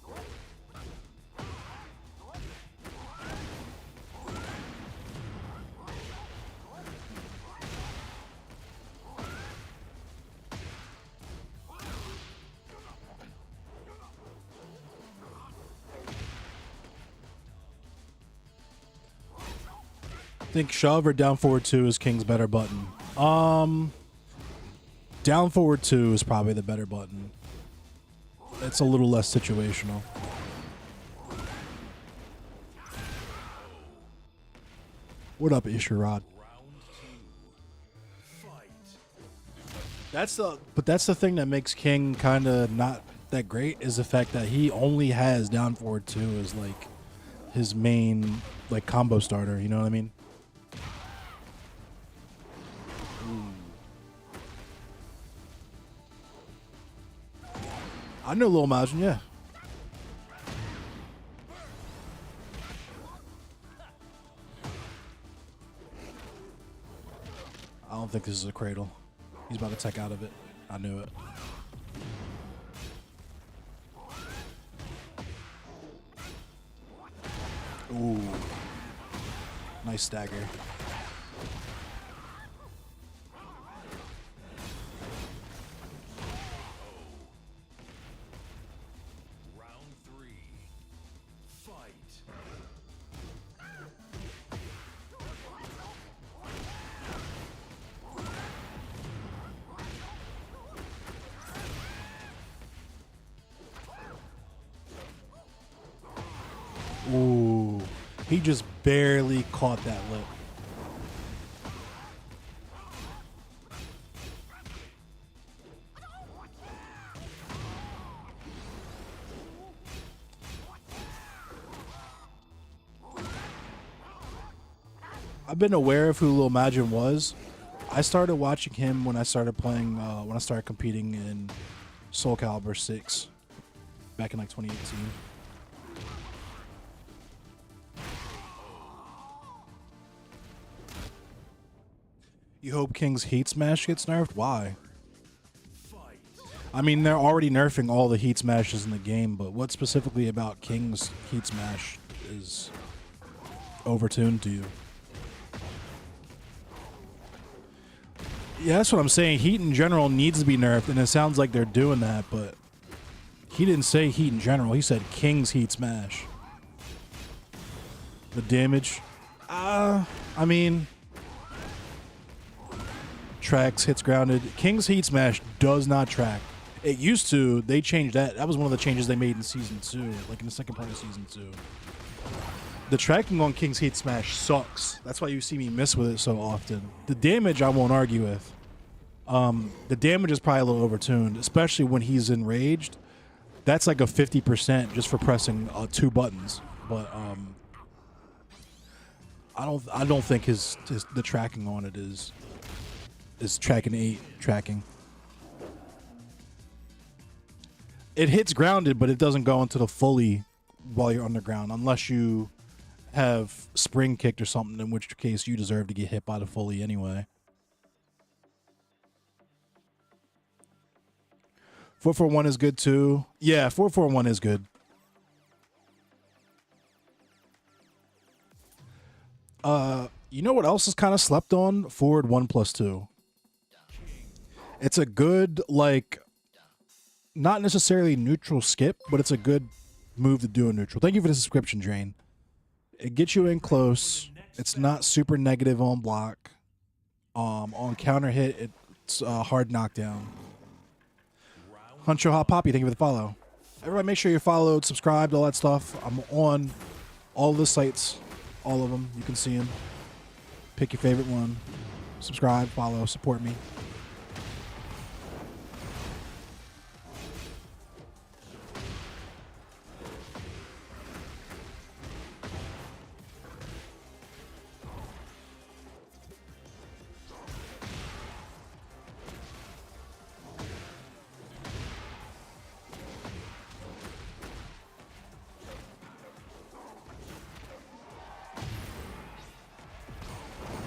Think shove or down forward 2 is King's better button. Down forward 2 is probably the better button. It's a little less situational. What up, Isherod? Round 2. Fight. That's the thing that makes King kind of not that great is the fact that he only has down forward 2 as like his main like combo starter, you know what I mean? I know Lil Majin, yeah. I don't think this is a cradle. He's about to tech out of it. I knew it. Ooh. Nice stagger. Round 3. Fight. Ooh. He just barely caught that lip. I've been aware of who Lil Majin was. I started watching him when I started playing, when I started competing in Soul Calibur 6 back in like 2018. You hope King's Heat Smash gets nerfed? Why? Fight. I mean, they're already nerfing all the heat smashes in the game, but what specifically about King's heat smash is overtuned to you? Yeah, that's what I'm saying. Heat in general needs to be nerfed, and it sounds like they're doing that, but he didn't say heat in general. He said King's heat smash. The damage, I mean, tracks, hits grounded. King's heat smash does not track. It used to. They changed that. That was one of the changes they made in Season 2, like in the second part of Season 2. The tracking on King's heat smash sucks. That's why you see me miss with it so often. The damage I won't argue with. The damage is probably a little overtuned, especially when he's enraged. That's like a 50% just for pressing 2 buttons. But I don't think the tracking on it is tracking 8 tracking. It hits grounded, but it doesn't go into the fully while you're underground, unless you have spring kicked or something, in which case you deserve to get hit by the fully anyway. 441 is good too. Yeah, 441 is good. You know what else is kind of slept on? Forward 1+2. It's a good, like, not necessarily neutral skip, but it's a good move to do a neutral. Thank you for the subscription, Drain. It gets you in close. It's not super negative on block. On counter hit, it's a hard knockdown. Huncho Hot Poppy, thank you for the follow. Everybody make sure you're followed, subscribed, all that stuff. I'm on all the sites, all of them. You can see them. Pick your favorite one. Subscribe, follow, support me.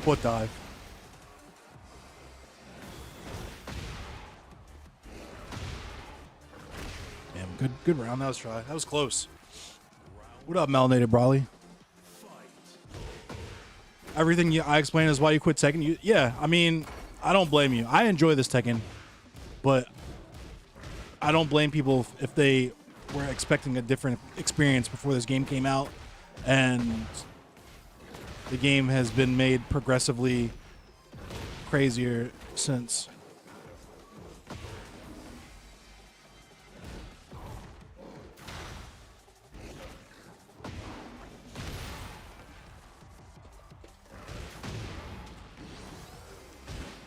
Foot dive. Damn, good round. That was try. That was close. What up, Melanated Brawley? Everything I explained is why you quit Tekken. Yeah, I mean, I don't blame you. I enjoy this Tekken, but I don't blame people if they were expecting a different experience before this game came out, and the game has been made progressively crazier since.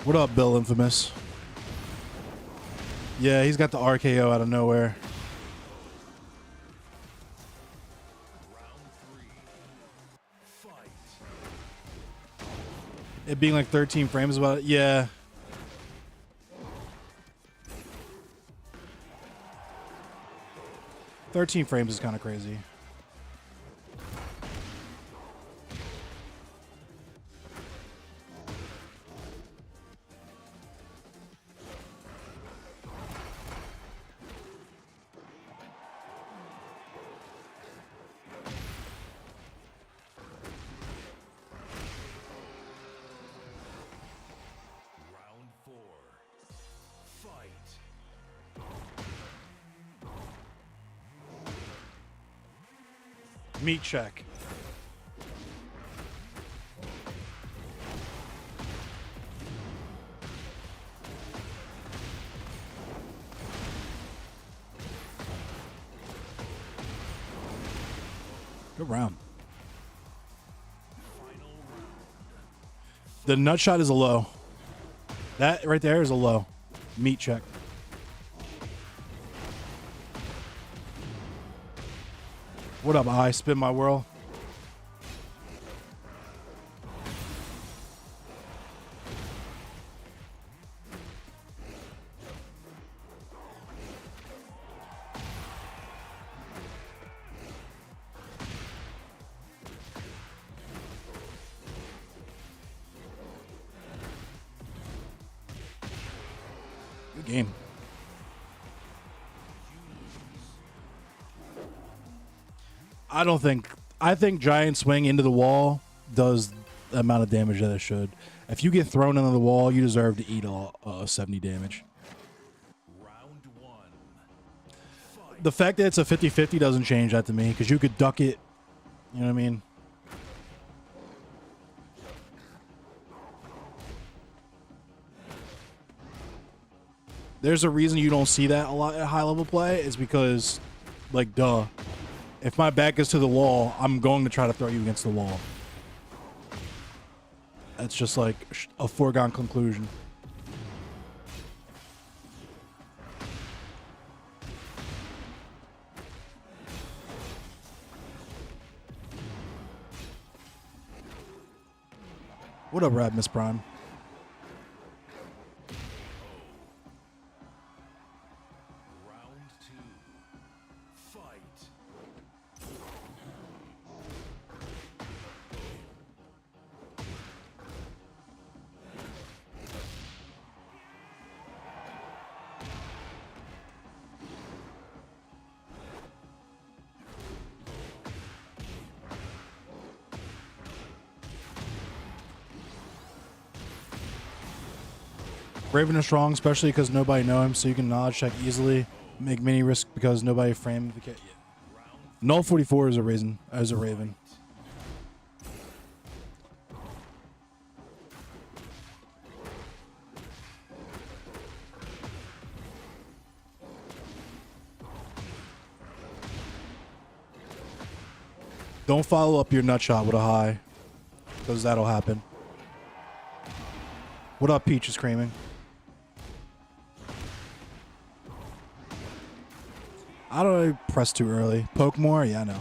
What up, Bill Infamous? Yeah, he's got the RKO out of nowhere. It being like 13 frames about it? Yeah. "13 frames is kind of crazy. Meat check. Good round. The nut shot is a low. That right there is a low. Meat check. What up, I spin my whirl? Good game. I don't think. I think giant swing into the wall does the amount of damage that it should. If you get thrown into the wall, you deserve to eat 70 damage. Round one. The fact that it's a 50-50 doesn't change that to me, because you could duck it. You know what I mean? There's a reason you don't see that a lot at high level play, is because, like, duh. If my back is to the wall, I'm going to try to throw you against the wall. That's just like a foregone conclusion. What up, Rad Miss Prime? Round two. Fight. Raven is strong, especially because nobody know him, so you can knowledge check easily. Make mini risk because nobody framed the kit yet. Null 44 is a Raven. Don't follow up your nut shot with a high, because that'll happen. What up, Peach is screaming? I don't press too early. Poke more? Yeah, I know.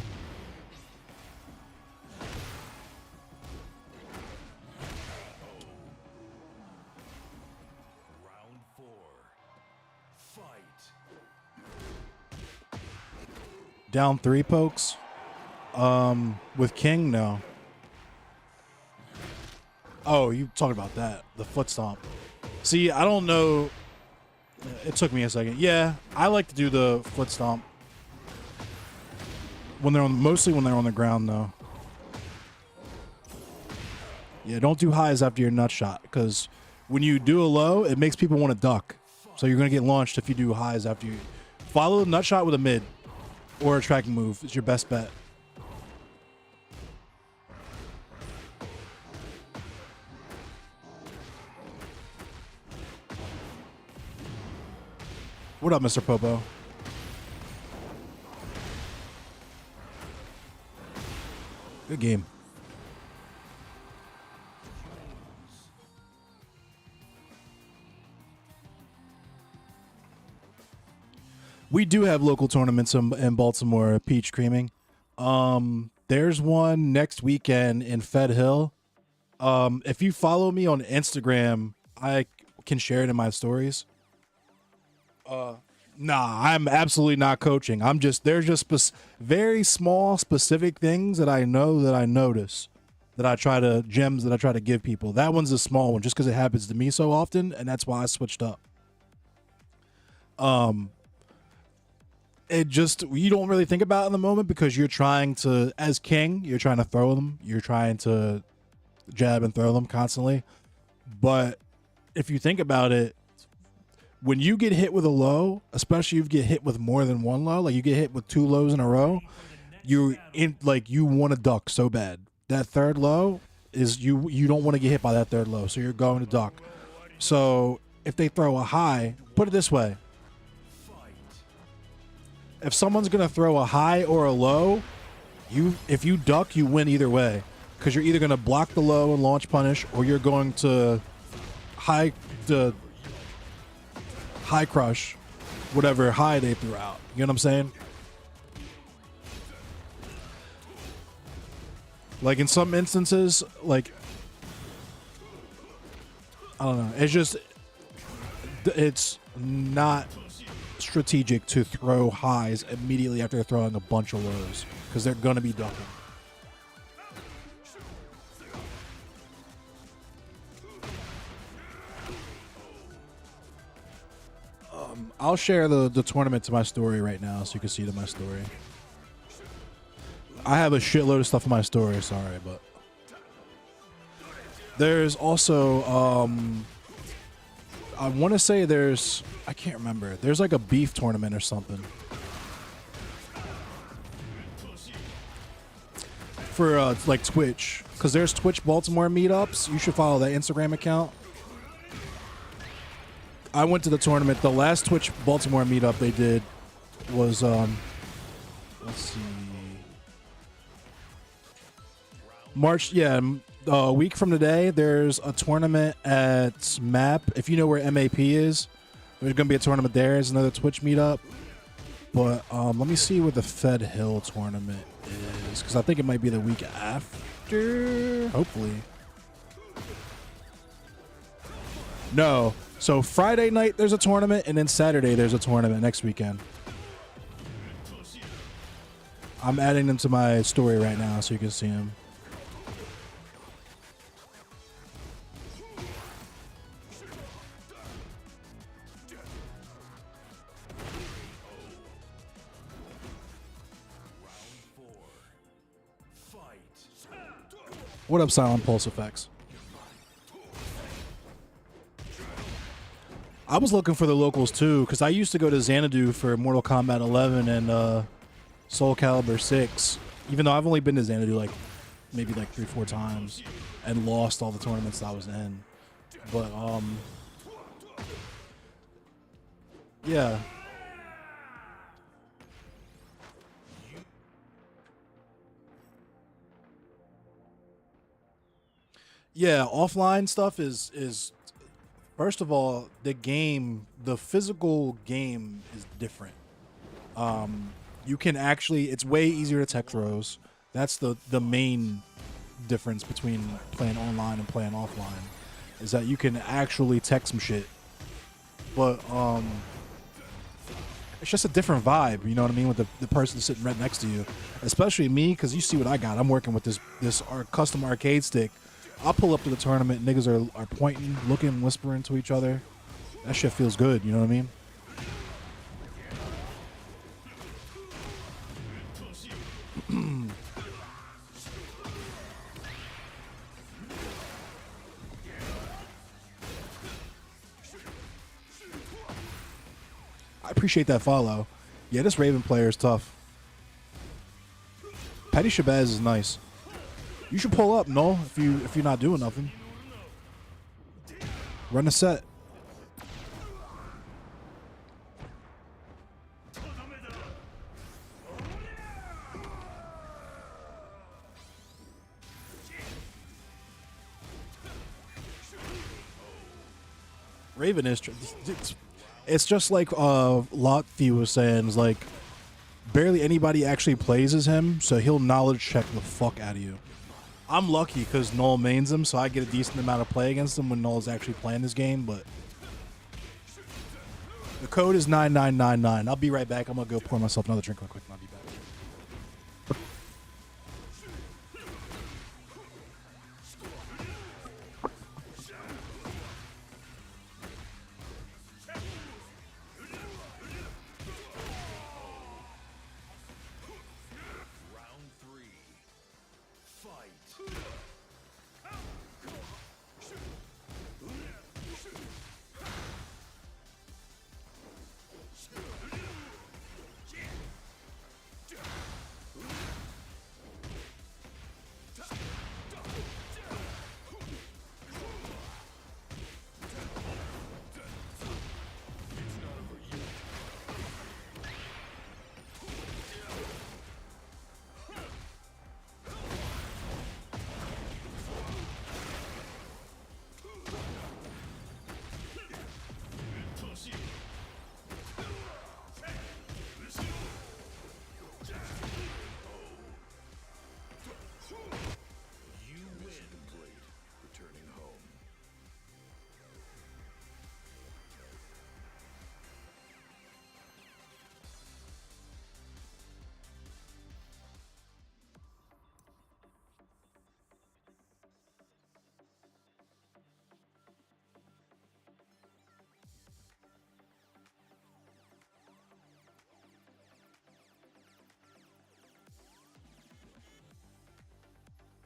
Round four. Fight. Down 3 pokes? With King? No. Oh, you talking about that. The foot stomp. See, I don't know. It took me a second. Yeah, I like to do the foot stomp. When they're mostly when they're on the ground, though. Yeah, don't do highs after your nut shot, because when you do a low, it makes people want to duck. So you're going to get launched if you do highs after you. Follow the nut shot with a mid or a tracking move. It's your best bet. What up, Mr. Popo? Good game. We do have local tournaments in Baltimore, Peach Creaming. There's one next weekend in Fed Hill. If you follow me on Instagram, I can share it in my stories. Nah, I'm absolutely not coaching. There's just very small, specific things that I know that I notice gems that I try to give people. That one's a small one just because it happens to me so often, and that's why I switched up. You don't really think about it in the moment because you're trying to, as King, you're trying to throw them. You're trying to jab and throw them constantly. But if you think about it, when you get hit with a low, especially if you get hit with more than one low, like you get hit with 2 lows in a row, you want to duck so bad. That third low is you don't want to get hit by that third low, so you're going to duck. So if they throw a high, put it this way. If someone's going to throw a high or a low, if you duck, you win either way, because you're either going to block the low and launch punish, or you're going to high crush whatever high they threw out. You know what I'm saying? Like in some instances, like, I don't know. It's not strategic to throw highs immediately after throwing a bunch of lows, because they're going to be ducking. I'll share the tournament to my story right now so you can see my story. I have a shitload of stuff in my story. Sorry, but there's also I want to say I can't remember. There's like a beef tournament or something for like Twitch, because there's Twitch Baltimore meetups. You should follow that Instagram account. I went to the tournament. The last Twitch Baltimore meetup they did was let's see, March. Yeah, a week from today. There's a tournament at MAP. If you know where MAP is, there's gonna be a tournament there. There's another Twitch meetup. But let me see where the Fed Hill tournament is, because I think it might be the week after. Hopefully. No. So Friday night there's a tournament, and then Saturday there's a tournament next weekend. I'm adding them to my story right now so you can see them. What up, Silent Pulse Effects? I was looking for the locals too, because I used to go to Xanadu for Mortal Kombat 11 and Soul Calibur 6. Even though I've only been to Xanadu like maybe like 3-4 times and lost all the tournaments I was in. But yeah. Yeah, offline stuff is first of all, the physical game is different. You can actually, it's way easier to tech throws. That's the main difference between playing online and playing offline, is that you can actually tech some shit. But it's just a different vibe, you know what I mean, with the person sitting right next to you. Especially me, because you see what I got. I'm working with this custom arcade stick. I'll pull up to the tournament, niggas are pointing, looking, whispering to each other. That shit feels good, you know what I mean? I appreciate that follow. Yeah, this Raven player is tough. Petty Shabazz is nice. You should pull up, no, if you're not doing nothing. Run a set. Raven is it's just like Lotfi was saying, is like barely anybody actually plays as him, so he'll knowledge check the fuck out of you. I'm lucky because Null mains him, so I get a decent amount of play against him when Null's actually playing this game, but the code is 9999. I'll be right back. I'm going to go pour myself another drink real quick and I'll be back.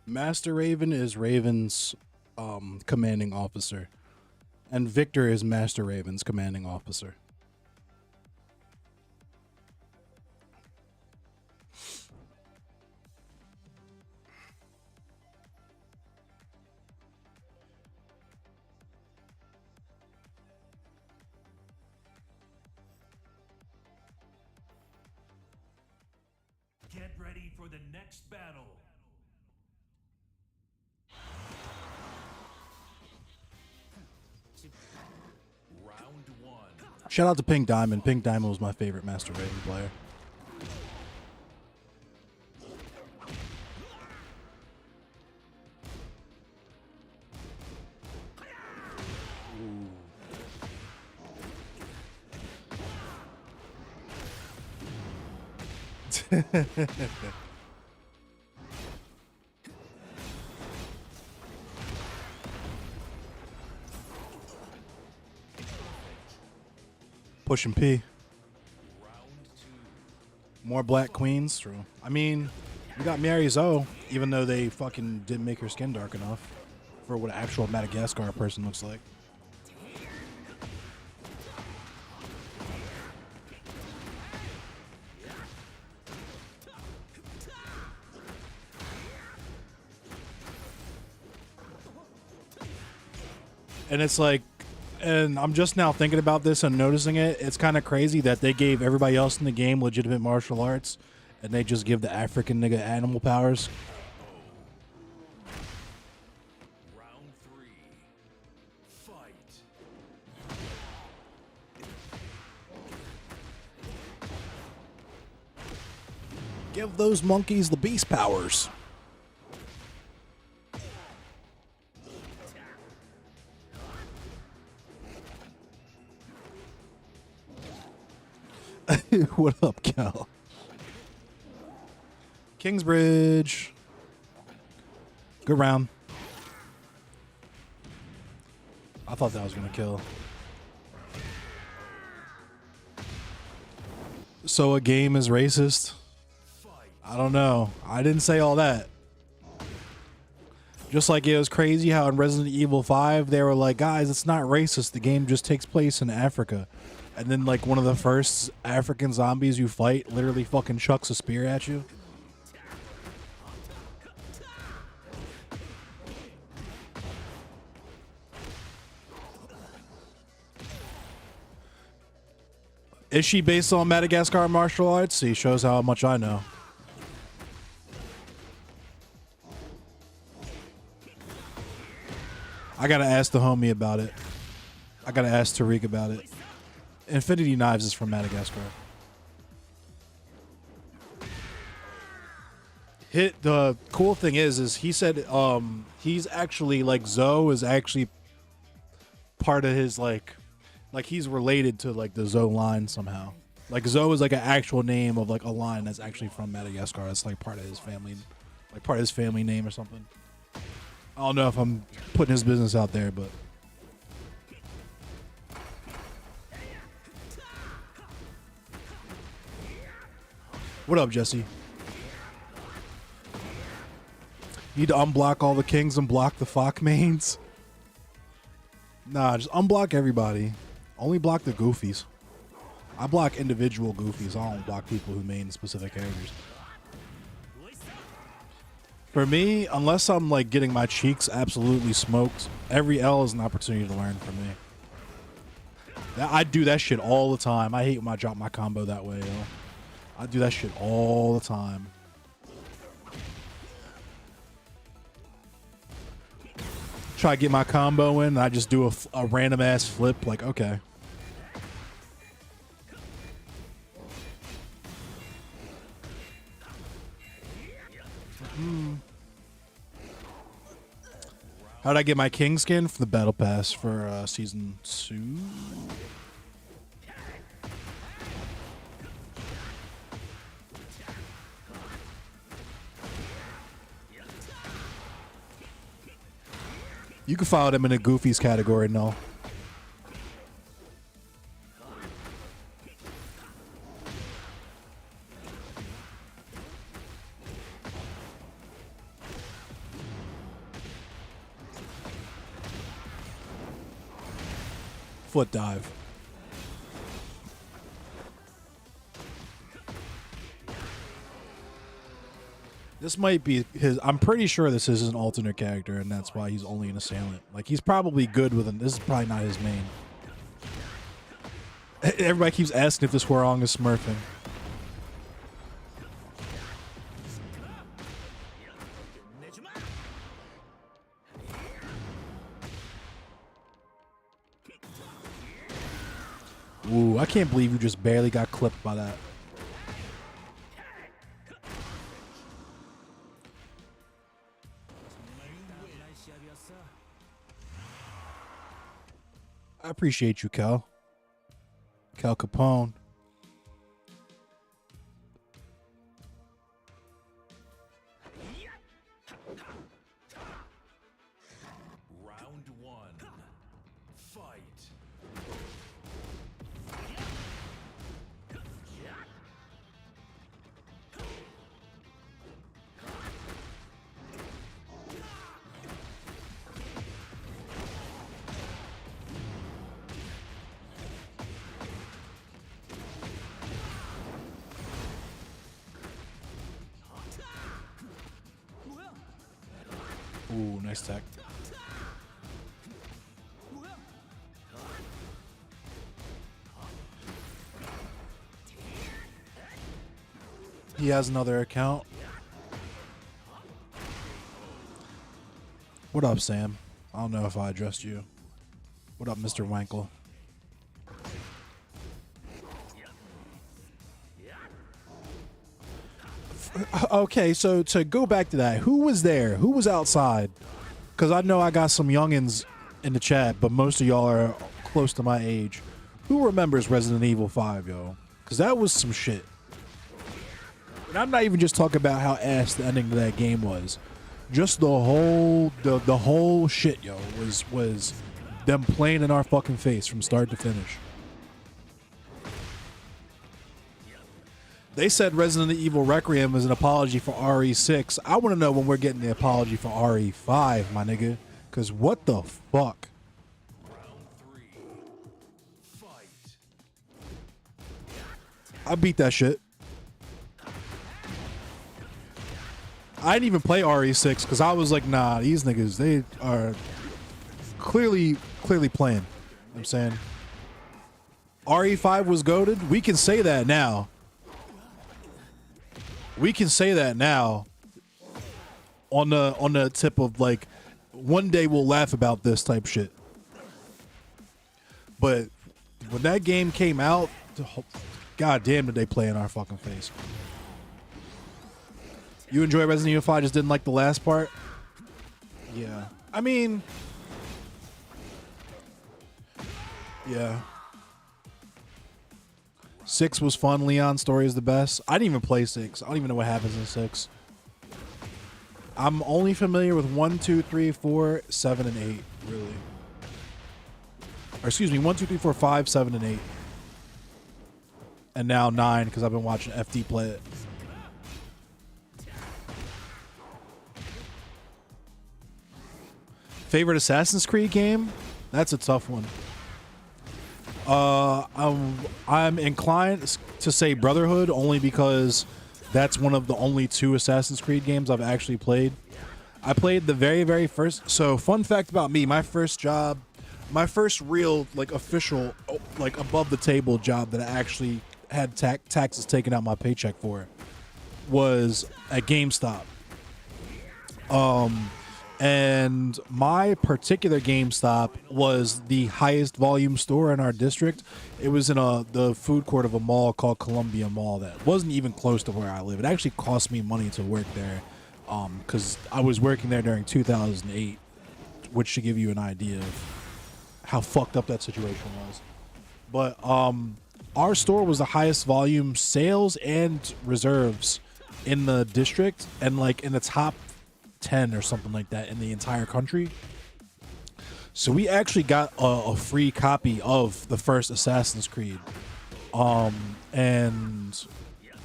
Master Raven is Raven's commanding officer, and Victor is Master Raven's commanding officer. Get ready for the next battle. Round one. Shout out to Pink Diamond. Pink Diamond was my favorite Master Raven player. Pushing P. More Black Queens. True. I mean, we got Mary Zoe, even though they fucking didn't make her skin dark enough for what an actual Madagascar person looks like. And it's like, and I'm just now thinking about this and noticing it. It's kind of crazy that they gave everybody else in the game legitimate martial arts, and they just give the African nigga animal powers. Round three. Fight. Give those monkeys the beast powers. What up, Cal? Kingsbridge. Good round. I thought that was going to kill. So a game is racist? I don't know. I didn't say all that. Just like it was crazy how in Resident Evil 5, they were like, guys, it's not racist. The game just takes place in Africa. And then, like, one of the first African zombies you fight literally fucking chucks a spear at you. Is she based on Madagascar martial arts? He shows how much I know. I gotta ask the homie about it. I gotta ask Tariq about it. Infinity Knives is from Madagascar. The cool thing is he said he's actually like Zoe is actually part of his like he's related to like the Zoe line somehow. Like Zoe is like an actual name of like a line that's actually from Madagascar. It's like part of his family, like part of his family name or something. I don't know if I'm putting his business out there, but. What up, Jesse? Need to unblock all the kings and block the Fock mains? Nah, just unblock everybody. Only block the goofies. I block individual goofies. I don't block people who main specific characters. For me, unless I'm like getting my cheeks absolutely smoked, every L is an opportunity to learn for me. I do that shit all the time. I hate when I drop my combo that way, yo. I do that shit all the time. Try to get my combo in, and I just do a random ass flip. Like, okay. How'd I get my king skin? For the battle pass for season 2. You can follow them in the Goofies category, no. foot dive. This might be his. I'm pretty sure this is an alternate character, and that's why he's only an assailant. Like, he's probably good with him. This is probably not his main. Everybody keeps asking if this Hwoarang is smurfing. Ooh, I can't believe you just barely got clipped by that. I appreciate you, Cal. Cal Capone. Round one. Fight. Ooh, nice tech. He has another account. What up, Sam? I don't know if I addressed you. What up, Mr. Wankle? Okay, so to go back to that, who was there? Who was outside? Because I know I got some youngins in the chat, but most of y'all are close to my age. Who remembers Resident Evil 5, yo? Because that was some shit. And I'm not even just talking about how ass the ending of that game was. Just the whole shit, yo, was them playing in our fucking face from start to finish. They said Resident Evil Requiem is an apology for RE6. I want to know when we're getting the apology for RE5, my nigga. Because what the fuck? Round three. Fight. I beat that shit. I didn't even play RE6 because I was like, nah, these niggas, they are clearly playing. You know what I'm saying? RE5 was goated. We can say that now. We can say that now on the tip of like one day we'll laugh about this type shit. But when that game came out, god damn did they play in our fucking face. You enjoy Resident Evil 5, just didn't like the last part? Yeah. I mean, yeah. 6 was fun. Leon's story is the best. I didn't even play 6. I don't even know what happens in 6. I'm only familiar with 1, 2, 3, 4, 7, and 8, really. Or excuse me, 1, 2, 3, 4, 5, 7, and 8. And now 9 because I've been watching FD play it. Favorite Assassin's Creed game? That's a tough one. I'm inclined to say Brotherhood only because that's one of the only 2 Assassin's Creed games I've actually played. I played the very first. So fun fact about me, my first job, my first real like official like above the table job that I actually had taxes taken out my paycheck for was at GameStop. And my particular GameStop was the highest volume store in our district. It was in the food court of a mall called Columbia Mall that wasn't even close to where I live. It actually cost me money to work there because I was working there during 2008, which should give you an idea of how fucked up that situation was. But our store was the highest volume sales and reserves in the district and like in the top 10 or something like that in the entire country. So we actually got a free copy of the first Assassin's Creed, and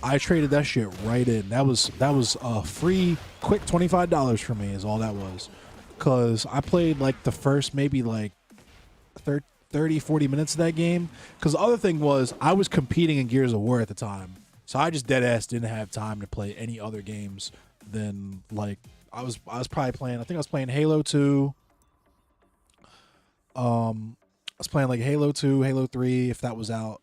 I traded that shit right in. That was a free quick $25 for me is all that was, because I played like the first maybe like 30, 40 minutes of that game. Because the other thing was I was competing in Gears of War at the time. So I just dead ass didn't have time to play any other games than like I was probably playing, I think I was playing Halo 2. I was playing like Halo 2, Halo 3 if that was out,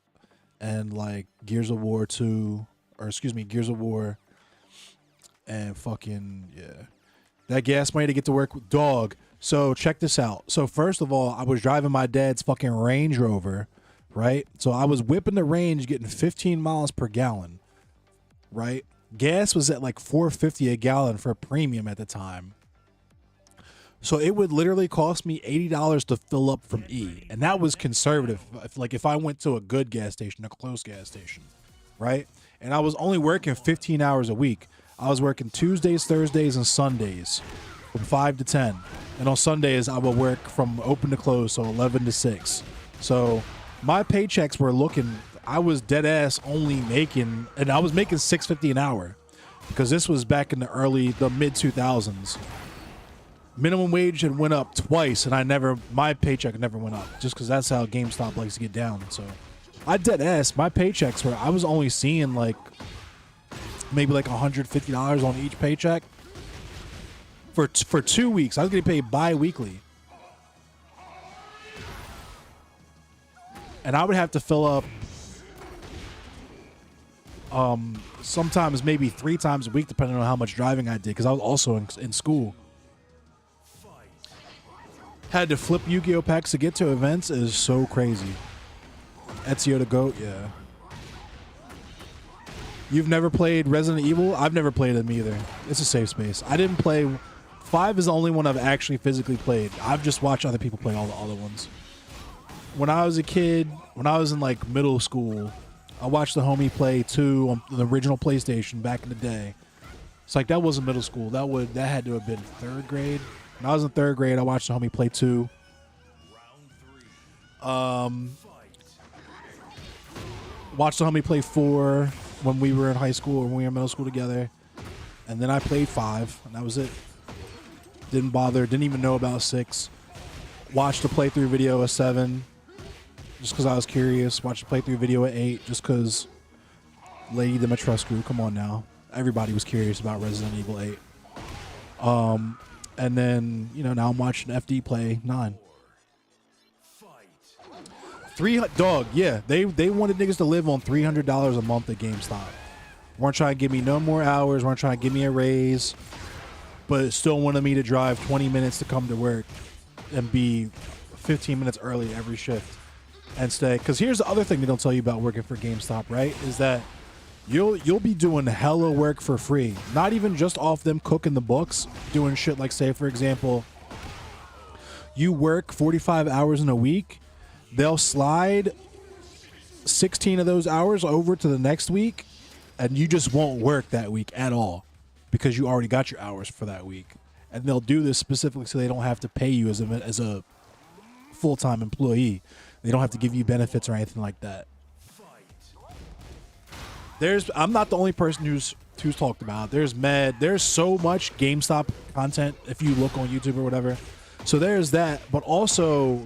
and like Gears of War 2, or excuse me, Gears of War, and fucking yeah. That gas money to get to work with dog. So check this out. So first of all, I was driving my dad's fucking Range Rover, right? So I was whipping the range getting 15 miles per gallon, right? Gas was at like $4.50 a gallon for premium at the time. So it would literally cost me $80 to fill up from E. And that was conservative. If I went to a good gas station, a close gas station, right? And I was only working 15 hours a week. I was working Tuesdays, Thursdays, and Sundays from 5 to 10. And on Sundays, I would work from open to close, so 11 to 6. So my paychecks were looking, I was dead ass only making, and I was making $6.50 an hour because this was back in the mid 2000s. Minimum wage had went up twice, and my paycheck never went up just because that's how GameStop likes to get down. So I dead ass, my paychecks were, I was only seeing like maybe like $150 on each paycheck for 2 weeks. I was getting paid bi-weekly. And I would have to fill up sometimes maybe 3 times a week depending on how much driving I did because I was also in school. Had to flip Yu-Gi-Oh packs to get to events. Is so crazy. Ezio the GOAT, yeah. You've never played Resident Evil? I've never played them either. It's a safe space. I didn't play. 5 is the only one I've actually physically played. I've just watched other people play all the other ones. When I was a kid, when I was in like middle school, I watched the homie play 2 on the original PlayStation back in the day. It's like that wasn't middle school. That had to have been 3rd grade. When I was in 3rd grade, I watched the homie play 2. Watched the homie play 4 when we were in high school or when we were in middle school together. And then I played 5, and that was it. Didn't bother. Didn't even know about 6. Watched the playthrough video of 7 just because I was curious. Watched the playthrough video of 8 just because Lady Dimitrescu. Come on now. Everybody was curious about Resident Evil 8. And then, now I'm watching FD play 9. Dog, yeah. They wanted niggas to live on $300 a month at GameStop. Weren't trying to give me no more hours. Weren't trying to give me a raise. But still wanted me to drive 20 minutes to come to work and be 15 minutes early every shift and stay. Because here's the other thing they don't tell you about working for GameStop, right? Is that you'll be doing hella work for free. Not even just off them cooking the books, doing shit like, say, for example, you work 45 hours in a week. They'll slide 16 of those hours over to the next week, and you just won't work that week at all because you already got your hours for that week. And they'll do this specifically so they don't have to pay you as a full-time employee. They don't have to give you benefits or anything like that. I'm not the only person who's talked about it. There's so much GameStop content if you look on YouTube or whatever. So there's that, but also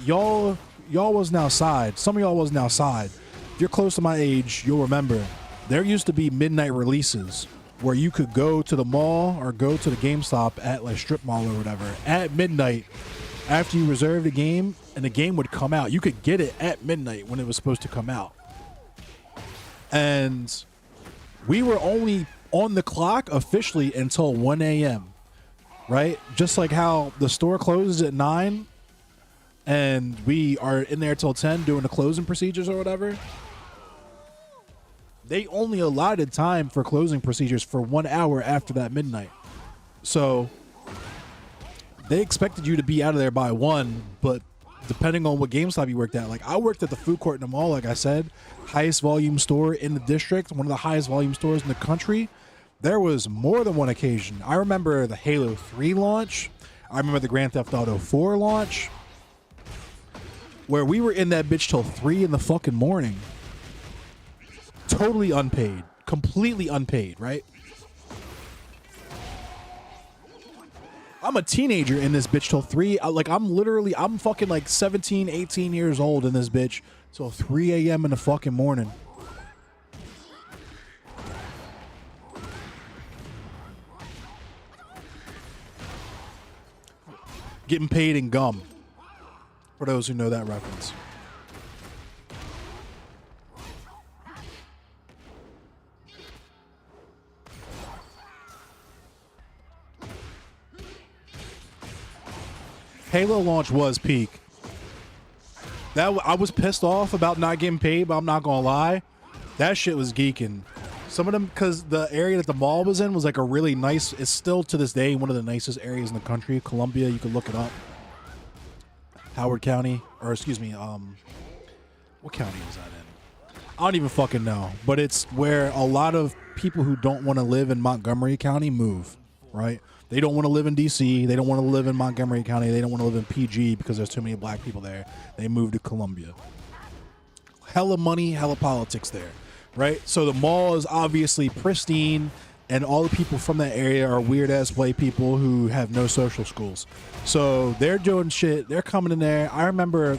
y'all wasn't outside. Some of y'all wasn't outside. If you're close to my age, you'll remember there used to be midnight releases where you could go to the mall or go to the GameStop at like strip mall or whatever at midnight after you reserved a game, and the game would come out. You could get it at midnight when it was supposed to come out. And we were only on the clock officially until 1 a.m., right? Just like how the store closes at 9 and we are in there till 10 doing the closing procedures or whatever. They only allotted time for closing procedures for 1 hour after that midnight. So they expected you to be out of there by 1, but depending on what GameStop you worked at. Like, I worked at the food court in the mall, like I said, highest volume store in the district, one of the highest volume stores in the country. There was more than one occasion. I remember the Halo 3 launch. I remember the Grand Theft Auto 4 launch, where we were in that bitch till 3 in the fucking morning. Totally unpaid. Completely unpaid, right? I'm a teenager in this bitch till 3. I'm fucking like 17, 18 years old in this bitch till 3 a.m. in the fucking morning. Getting paid in gum. For those who know that reference. Halo launch was peak. I was pissed off about not getting paid, but I'm not gonna lie, that shit was geeking. Some of them, because the area that the mall was in was like a really nice. It's still to this day one of the nicest areas in the country. Columbia, you could look it up. Howard County, or excuse me, what county was that in? I don't even fucking know. But it's where a lot of people who don't want to live in Montgomery County move, right? They don't want to live in D.C. They don't want to live in Montgomery County. They don't want to live in PG because there's too many black people there. They move to Columbia. Hella money, hella politics there, right? So the mall is obviously pristine, and all the people from that area are weird-ass white people who have no social schools. So they're doing shit. They're coming in there. I remember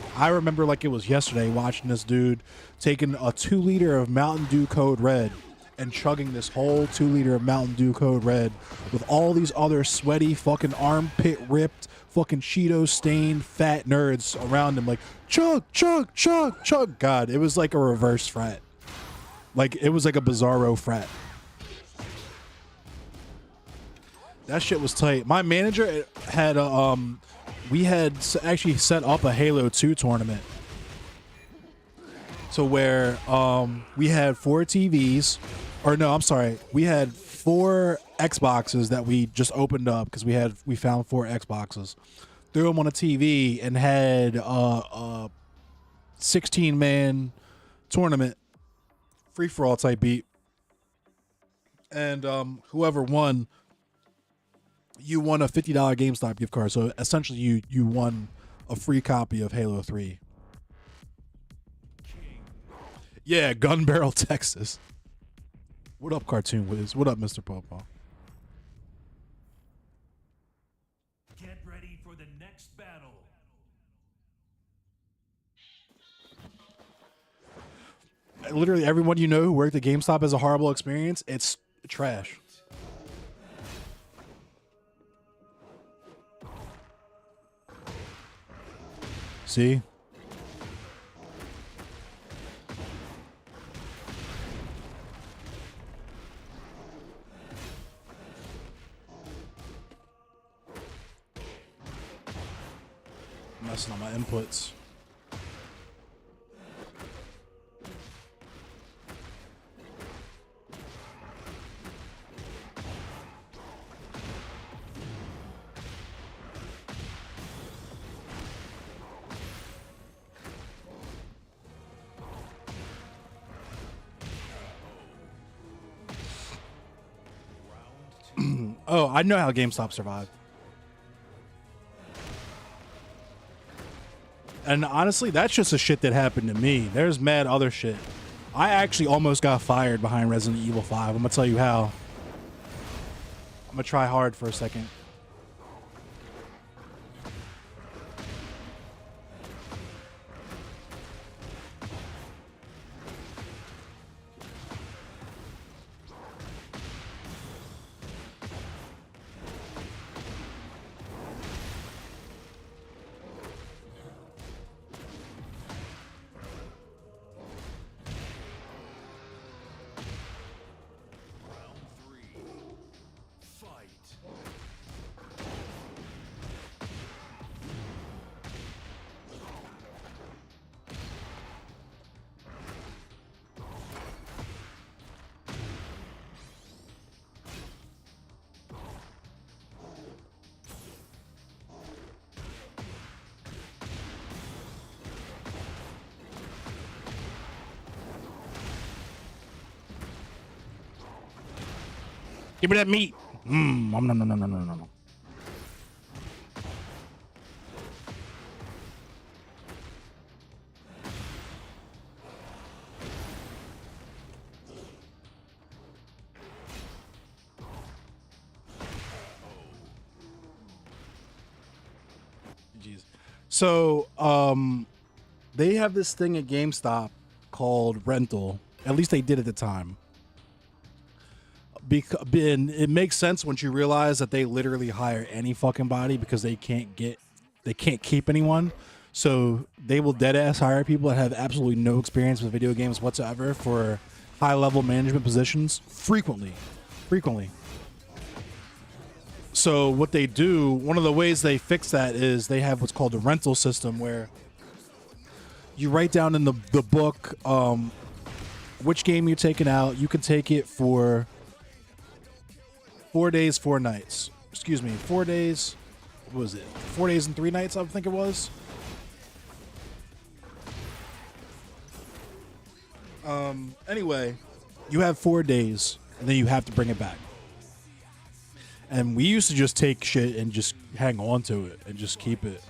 like it was yesterday watching this dude taking a 2 liter of Mountain Dew Code Red and chugging this whole 2 liter of Mountain Dew Code Red with all these other sweaty, fucking armpit ripped, fucking Cheeto stained fat nerds around him, like chug, chug, chug, chug. God, it was like a reverse frat. Like it was like a bizarro frat. That shit was tight. My manager had we had actually set up a Halo 2 tournament. So where we had 4 TVs, or no, I'm sorry, we had 4 Xboxes that we just opened up because we found 4 Xboxes, threw them on a TV, and had a 16-man tournament, free for all type beat, and whoever won, you won a $50 GameStop gift card. So essentially, you won a free copy of Halo 3. Yeah, Gun Barrel, Texas. What up, Cartoon Wiz? What up, Mr. Popo? Get ready for the next battle. Literally everyone you know who worked at GameStop has a horrible experience. It's trash. See? Messing on my inputs. Oh, I know how GameStop survived. And honestly, that's just the shit that happened to me. There's mad other shit. I actually almost got fired behind Resident Evil 5. I'm going to tell you how. I'm going to try hard for a second. Give me that meat. No. So, they have this thing at GameStop called rental. At least they did at the time. And it makes sense once you realize that they literally hire any fucking body because they can't keep anyone. So they will dead ass hire people that have absolutely no experience with video games whatsoever for high level management positions frequently. So what they do, one of the ways they fix that is they have what's called a rental system where you write down in the book which game you're taking out. You can take it for 4 days, 4 nights. Excuse me, 4 days. What was it? 4 days and 3 nights, I think it was. Anyway, you have 4 days, and then you have to bring it back. And we used to just take shit and just hang on to it and just keep it.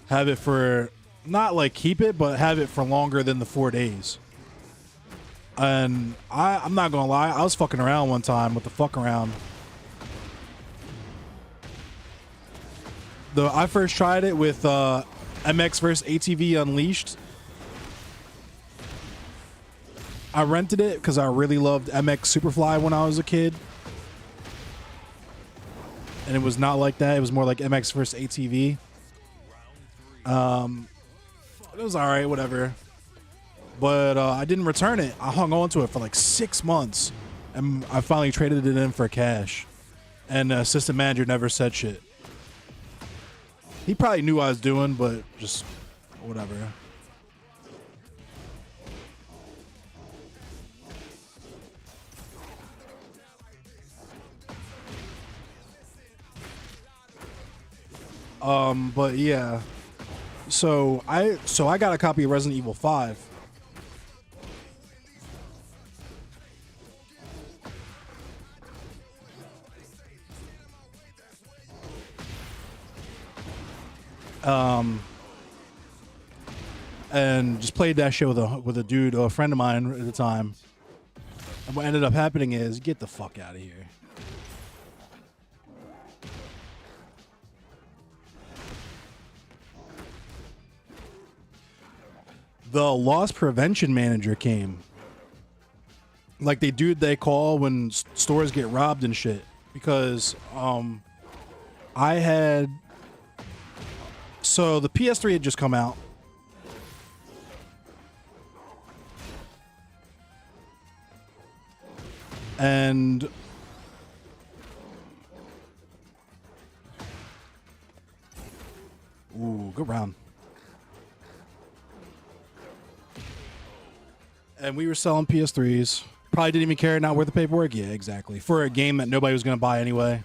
Have it for, not like keep it, but have it for longer than the 4 days. And I'm not gonna lie, I was fucking around one time with the fuck around. I first tried it with MX vs ATV Unleashed. I rented it because I really loved MX Superfly when I was a kid. And it was not like that. It was more like MX vs ATV. It was all right, whatever. But I didn't return it. I hung on to it for like 6 months. And I finally traded it in for cash. And the assistant manager never said shit. He probably knew what I was doing, but just whatever. But yeah. So I got a copy of Resident Evil 5. And just played that shit with a dude, a friend of mine at the time. And what ended up happening is, get the fuck out of here. The loss prevention manager came. Like the dude they call when stores get robbed and shit. Because I had... So the PS3 had just come out. And ooh, good round. And we were selling PS3s. Probably didn't even care, not worth the paperwork. Yeah, exactly. For a game that nobody was going to buy anyway.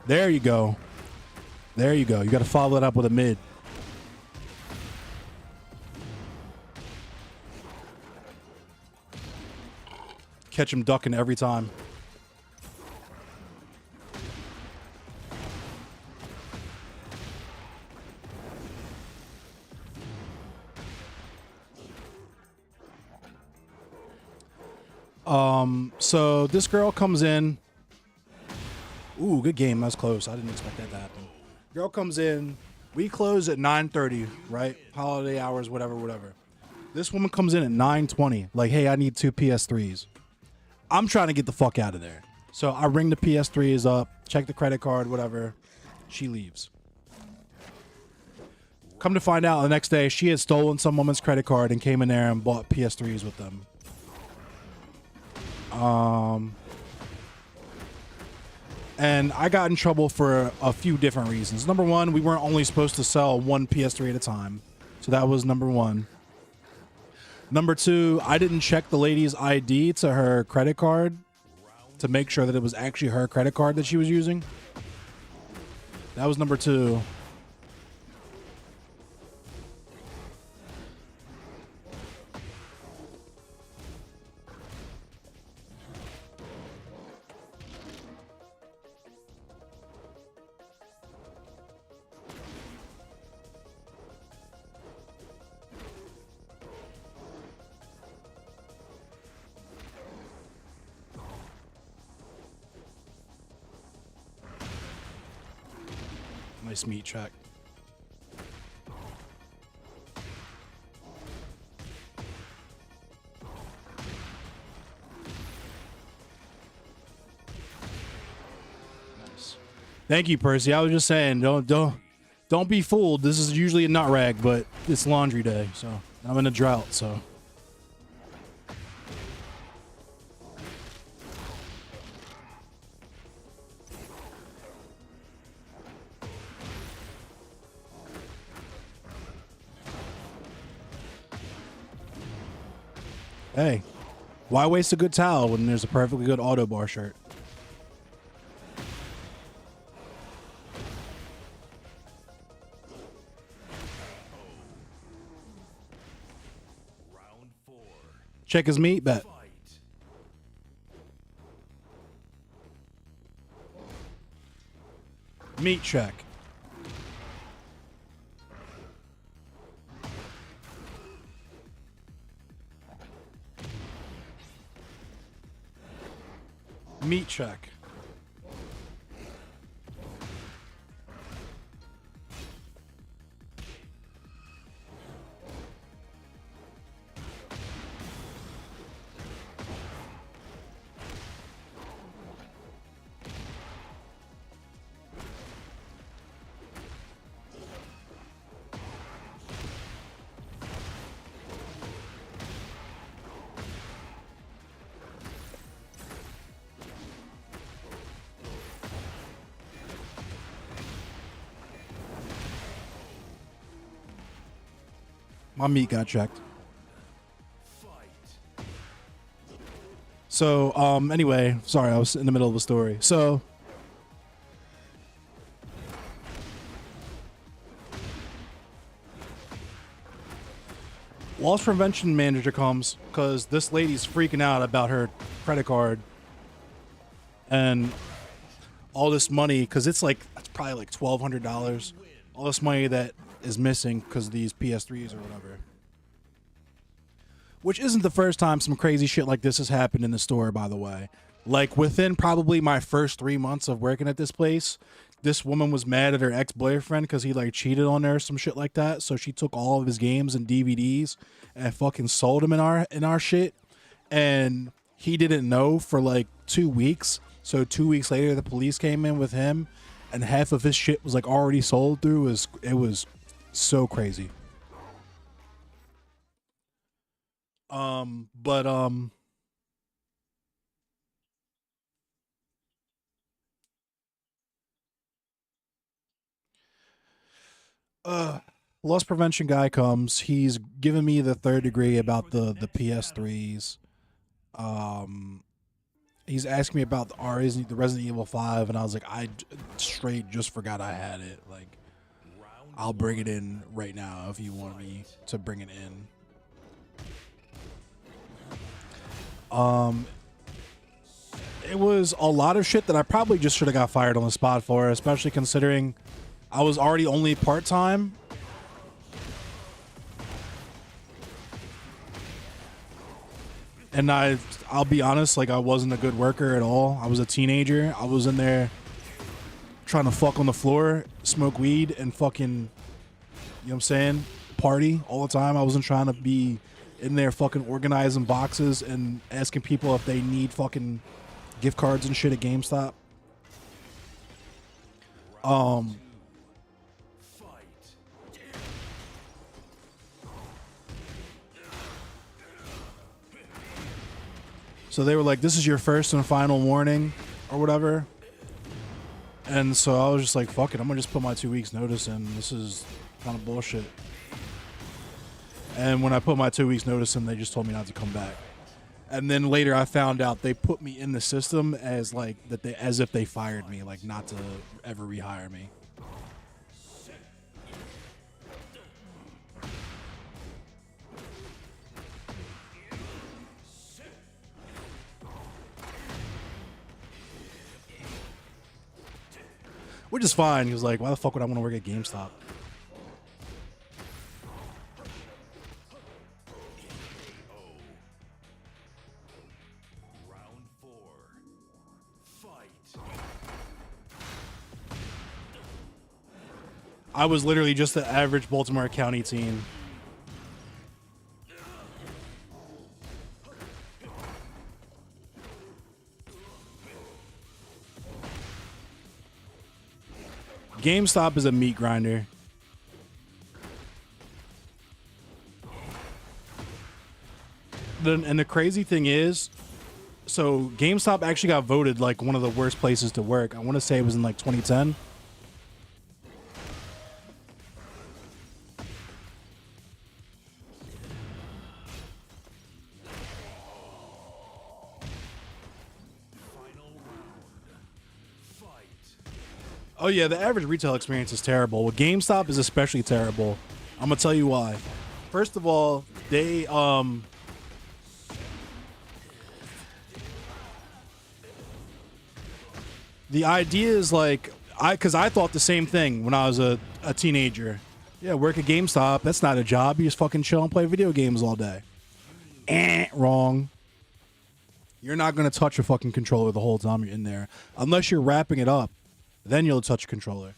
There you go. There you go. You got to follow it up with a mid. Catch him ducking every time. So this girl comes in. Ooh, good game. That was close. I didn't expect that to happen. Girl comes in. We close at 9:30, right? Holiday hours, whatever. This woman comes in at 9:20. Like, hey, I need 2 PS3s. I'm trying to get the fuck out of there. So I ring the PS3s up, check the credit card, whatever. She leaves. Come to find out the next day, she had stolen some woman's credit card and came in there and bought PS3s with them. And I got in trouble for a few different reasons. Number one, we weren't only supposed to sell one PS3 at a time. So that was number one. Number two, I didn't check the lady's ID to her credit card to make sure that it was actually her credit card that she was using. That was number two. Nice meat check. Nice. Thank you, Percy. I was just saying, don't be fooled. This is usually a nut rag, but it's laundry day, so I'm in a drought, so. Hey, why waste a good towel when there's a perfectly good auto bar shirt? Round 4. Check his meat, bet. Fight. Meat check. Meat check. My meat got checked. Fight. So, anyway, sorry, I was in the middle of a story. So, loss prevention manager comes because this lady's freaking out about her credit card and all this money, because it's probably like $1,200. All this money that is missing because of these PS3s or whatever. Which isn't the first time some crazy shit like this has happened in the store, by the way. Like, within probably my first 3 months of working at this place, this woman was mad at her ex-boyfriend because he, like, cheated on her or some shit like that. So she took all of his games and DVDs and fucking sold them in our shit. And he didn't know for, like, 2 weeks. So 2 weeks later, the police came in with him, and half of his shit was, like, already sold through. It was so crazy. Loss prevention guy comes. He's giving me the third degree about the PS3s. He's asking me about the Resident Evil 5, and I was like, I straight just forgot I had it. Like, I'll bring it in right now if you want me to bring it in. It was a lot of shit that I probably just should have got fired on the spot for, especially considering I was already only part-time. And I'll be honest, like, I wasn't a good worker at all. I was a teenager. I was in there trying to fuck on the floor, smoke weed, and fucking, you know what I'm saying, party all the time. I wasn't trying to be in there fucking organizing boxes and asking people if they need fucking gift cards and shit at GameStop. So they were like, this is your first and final warning or whatever. And so I was just like, fuck it, I'm gonna just put my 2 weeks notice in. This is kind of bullshit. And when I put my 2 weeks notice in, they just told me not to come back. And then later I found out they put me in the system as like as if they fired me, like not to ever rehire me. Which is fine. He was like, why the fuck would I want to work at GameStop? Round 4. Fight. I was literally just the average Baltimore County teen. GameStop is a meat grinder. And the crazy thing is, so GameStop actually got voted like one of the worst places to work. I want to say it was in like 2010. Oh yeah, the average retail experience is terrible. Well, GameStop is especially terrible. I'm gonna tell you why. First of all, they the idea is like because I thought the same thing when I was a teenager. Yeah, work at GameStop. That's not a job. You just fucking chill and play video games all day. Wrong. You're not gonna touch a fucking controller the whole time you're in there, unless you're wrapping it up. Then you'll touch a controller.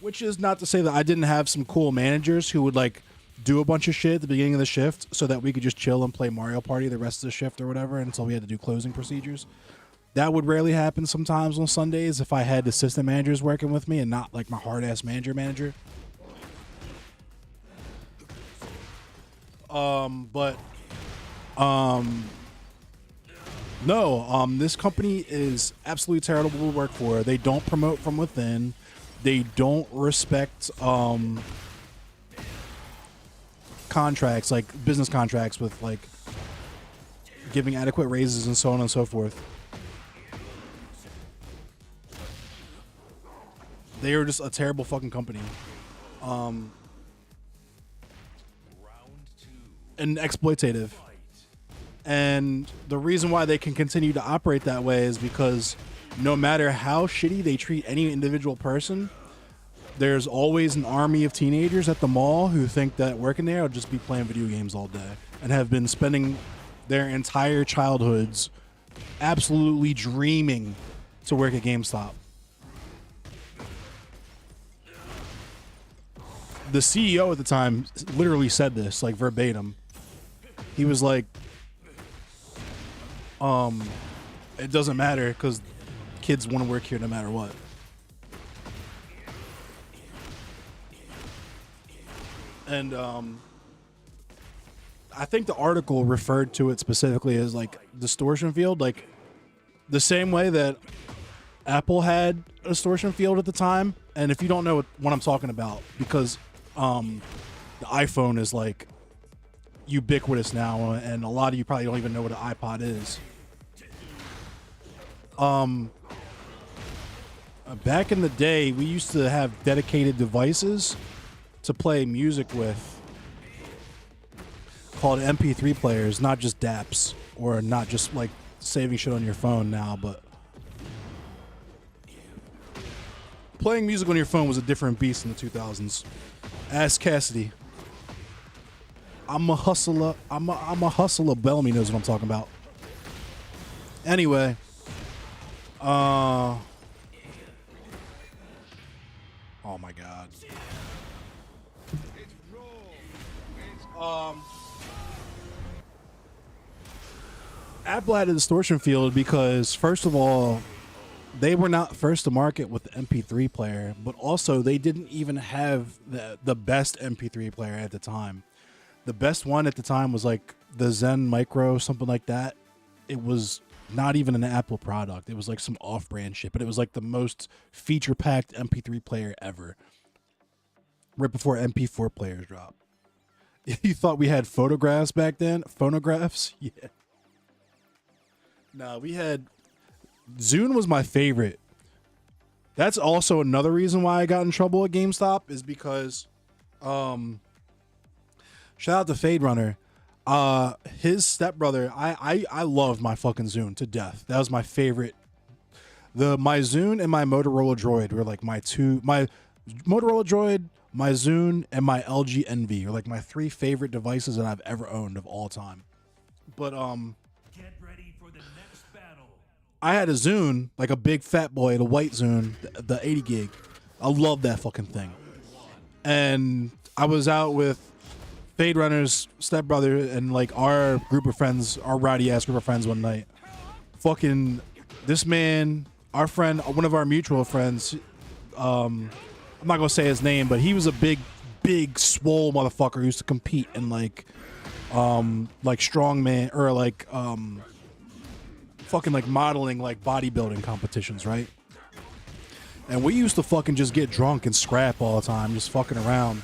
Which is not to say that I didn't have some cool managers who would like do a bunch of shit at the beginning of the shift so that we could just chill and play Mario Party the rest of the shift or whatever until we had to do closing procedures. That would rarely happen sometimes on Sundays if I had assistant managers working with me and not like my hard-ass manager. No, this company is absolutely terrible to work for. They don't promote from within. They don't respect contracts, like business contracts with like giving adequate raises and so on and so forth. They are just a terrible fucking company. And exploitative. And the reason why they can continue to operate that way is because no matter how shitty they treat any individual person, there's always an army of teenagers at the mall who think that working there will just be playing video games all day and have been spending their entire childhoods absolutely dreaming to work at GameStop. The CEO at the time literally said this, like verbatim. He was like, it doesn't matter because kids want to work here no matter what. And I think the article referred to it specifically as like distortion field, like the same way that Apple had a distortion field at the time. And if you don't know what I'm talking about, because the iPhone is like ubiquitous now, and a lot of you probably don't even know what an iPod is. Back in the day, we used to have dedicated devices to play music with called MP3 players, not just DAPs, or not just like saving shit on your phone now, but playing music on your phone was a different beast in the 2000s. Ask Cassidy. I'm a hustler. I'm a hustler. Bellamy knows what I'm talking about. Anyway, oh my God. Apple had a distortion field because, first of all, they were not first to market with the MP3 player, but also they didn't even have the best MP3 player at the time. The best one at the time was like the Zen Micro, something like that. It was not even an Apple product. It was like some off-brand shit, but it was like the most feature-packed MP3 player ever. Right before MP4 players dropped. You thought we had photographs back then? Phonographs? Yeah. No, we had... Zune was my favorite. That's also another reason why I got in trouble at GameStop is because... shout out to Fade Runner. His stepbrother, I loved my fucking Zune to death. That was my favorite. My Zune and my Motorola Droid were like my Motorola Droid, my Zune, and my LG Envy are like my three favorite devices that I've ever owned of all time. But Get ready for the next battle. I had a Zune, like a big fat boy, the white Zune, the 80 gig. I love that fucking thing. and I was out with Fade Runner's stepbrother and like our group of friends, our rowdy ass group of friends one night. Fucking this man, our friend, one of our mutual friends, I'm not gonna say his name, but he was a big swole motherfucker who used to compete in like strongman or like fucking like modeling like bodybuilding competitions, right? And we used to fucking just get drunk and scrap all the time, just fucking around.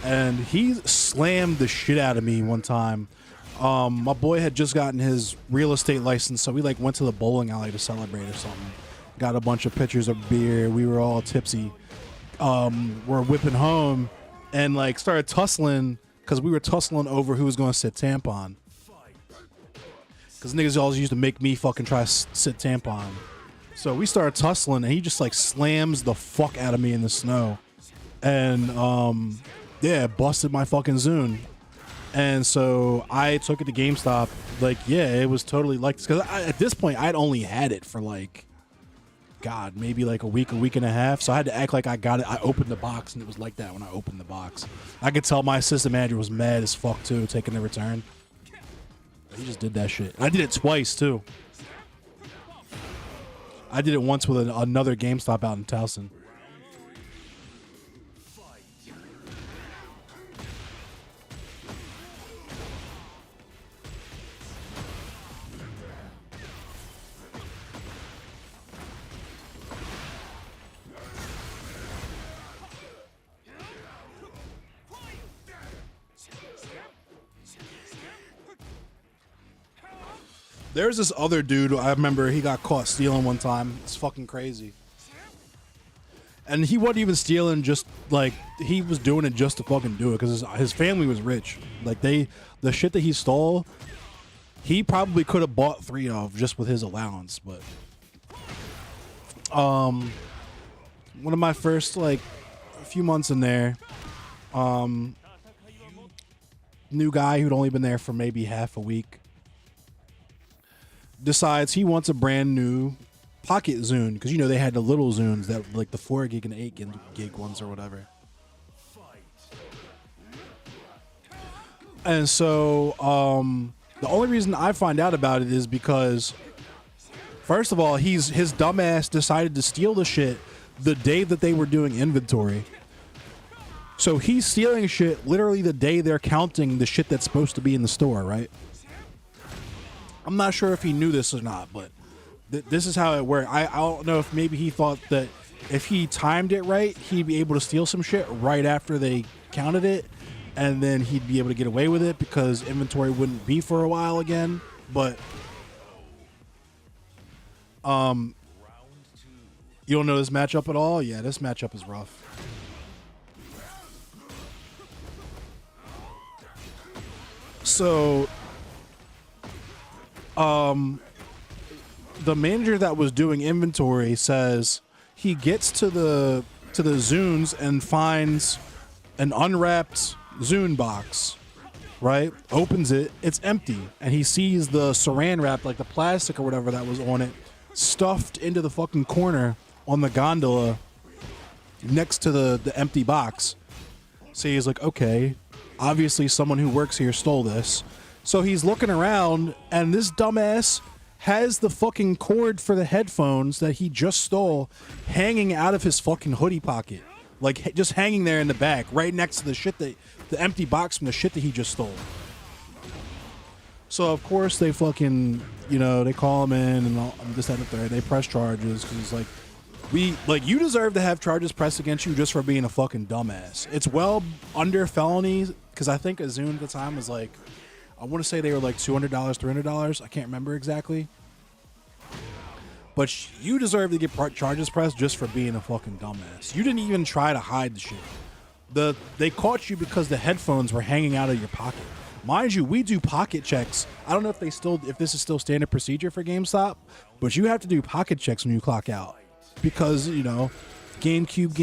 And he slammed the shit out of me one time. My boy had just gotten his real estate license, so we like went to the bowling alley to celebrate or something. Got a bunch of pitchers of beer. We were all tipsy. We're whipping home and like started tussling because we were tussling over who was going to sit tampon. Because niggas always used to make me fucking try to sit tampon. So we started tussling, and he just like slams the fuck out of me in the snow, and yeah, busted my fucking Zune. And so I took it to GameStop. Like, yeah, it was totally like this because at this point I'd only had it for like, God, maybe like a week and a half. So I had to act like I got it. I opened the box, and it was like that when I opened the box. I could tell my assistant manager was mad as fuck too, taking the return. He just did that shit. I did it twice too. I did it once with another GameStop out in Towson. There's this other dude, I remember he got caught stealing one time. It's fucking crazy. And he wasn't even stealing, just like, he was doing it just to fucking do it because his family was rich. Like, the shit that he stole, he probably could have bought 3 of just with his allowance. But one of my first, like, a few months in there, new guy who'd only been there for maybe half a week, decides he wants a brand new pocket Zune because, you know, they had the little Zunes that like the 4 gig and 8 gig ones or whatever. And so the only reason I find out about it is because, first of all, his dumbass decided to steal the shit the day that they were doing inventory. So he's stealing shit literally the day they're counting the shit that's supposed to be in the store, right? I'm not sure if he knew this or not, but this is how it worked. I don't know if maybe he thought that if he timed it right, he'd be able to steal some shit right after they counted it, and then he'd be able to get away with it because inventory wouldn't be for a while again. But you don't know this matchup at all? Yeah, this matchup is rough. So the manager that was doing inventory says he gets to the Zunes and finds an unwrapped Zune box, right? Opens it, it's empty, and he sees the saran wrap, like the plastic or whatever that was on it, stuffed into the fucking corner on the gondola next to the empty box. So he's like, okay, obviously someone who works here stole this. So he's looking around, and this dumbass has the fucking cord for the headphones that he just stole hanging out of his fucking hoodie pocket. Like, just hanging there in the back, right next to the empty box from the shit that he just stole. So, of course, they fucking, you know, they call him in and all, this, that, and the third. They press charges because it's like, you deserve to have charges pressed against you just for being a fucking dumbass. It's well under felonies because I think a Zune at the time was like, I want to say they were like $200, $300. I can't remember exactly. But you deserve to get charges pressed just for being a fucking dumbass. You didn't even try to hide the shit. They caught you because the headphones were hanging out of your pocket. Mind you, we do pocket checks. I don't know if this is still standard procedure for GameStop, but you have to do pocket checks when you clock out because, you know, GameCube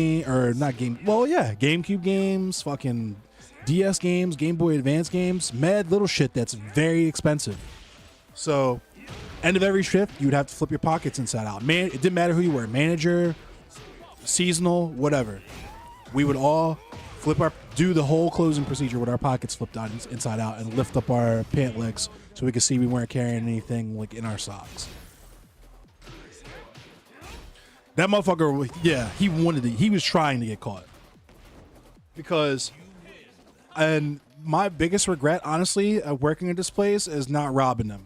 games, fucking DS games, Game Boy Advance games, mad little shit that's very expensive. So, end of every shift, you'd have to flip your pockets inside out. Man, it didn't matter who you were, manager, seasonal, whatever. We would all do the whole closing procedure with our pockets flipped on inside out and lift up our pant legs so we could see we weren't carrying anything like in our socks. That motherfucker, yeah, he was trying to get caught. Because, and my biggest regret, honestly, of working at this place is not robbing them.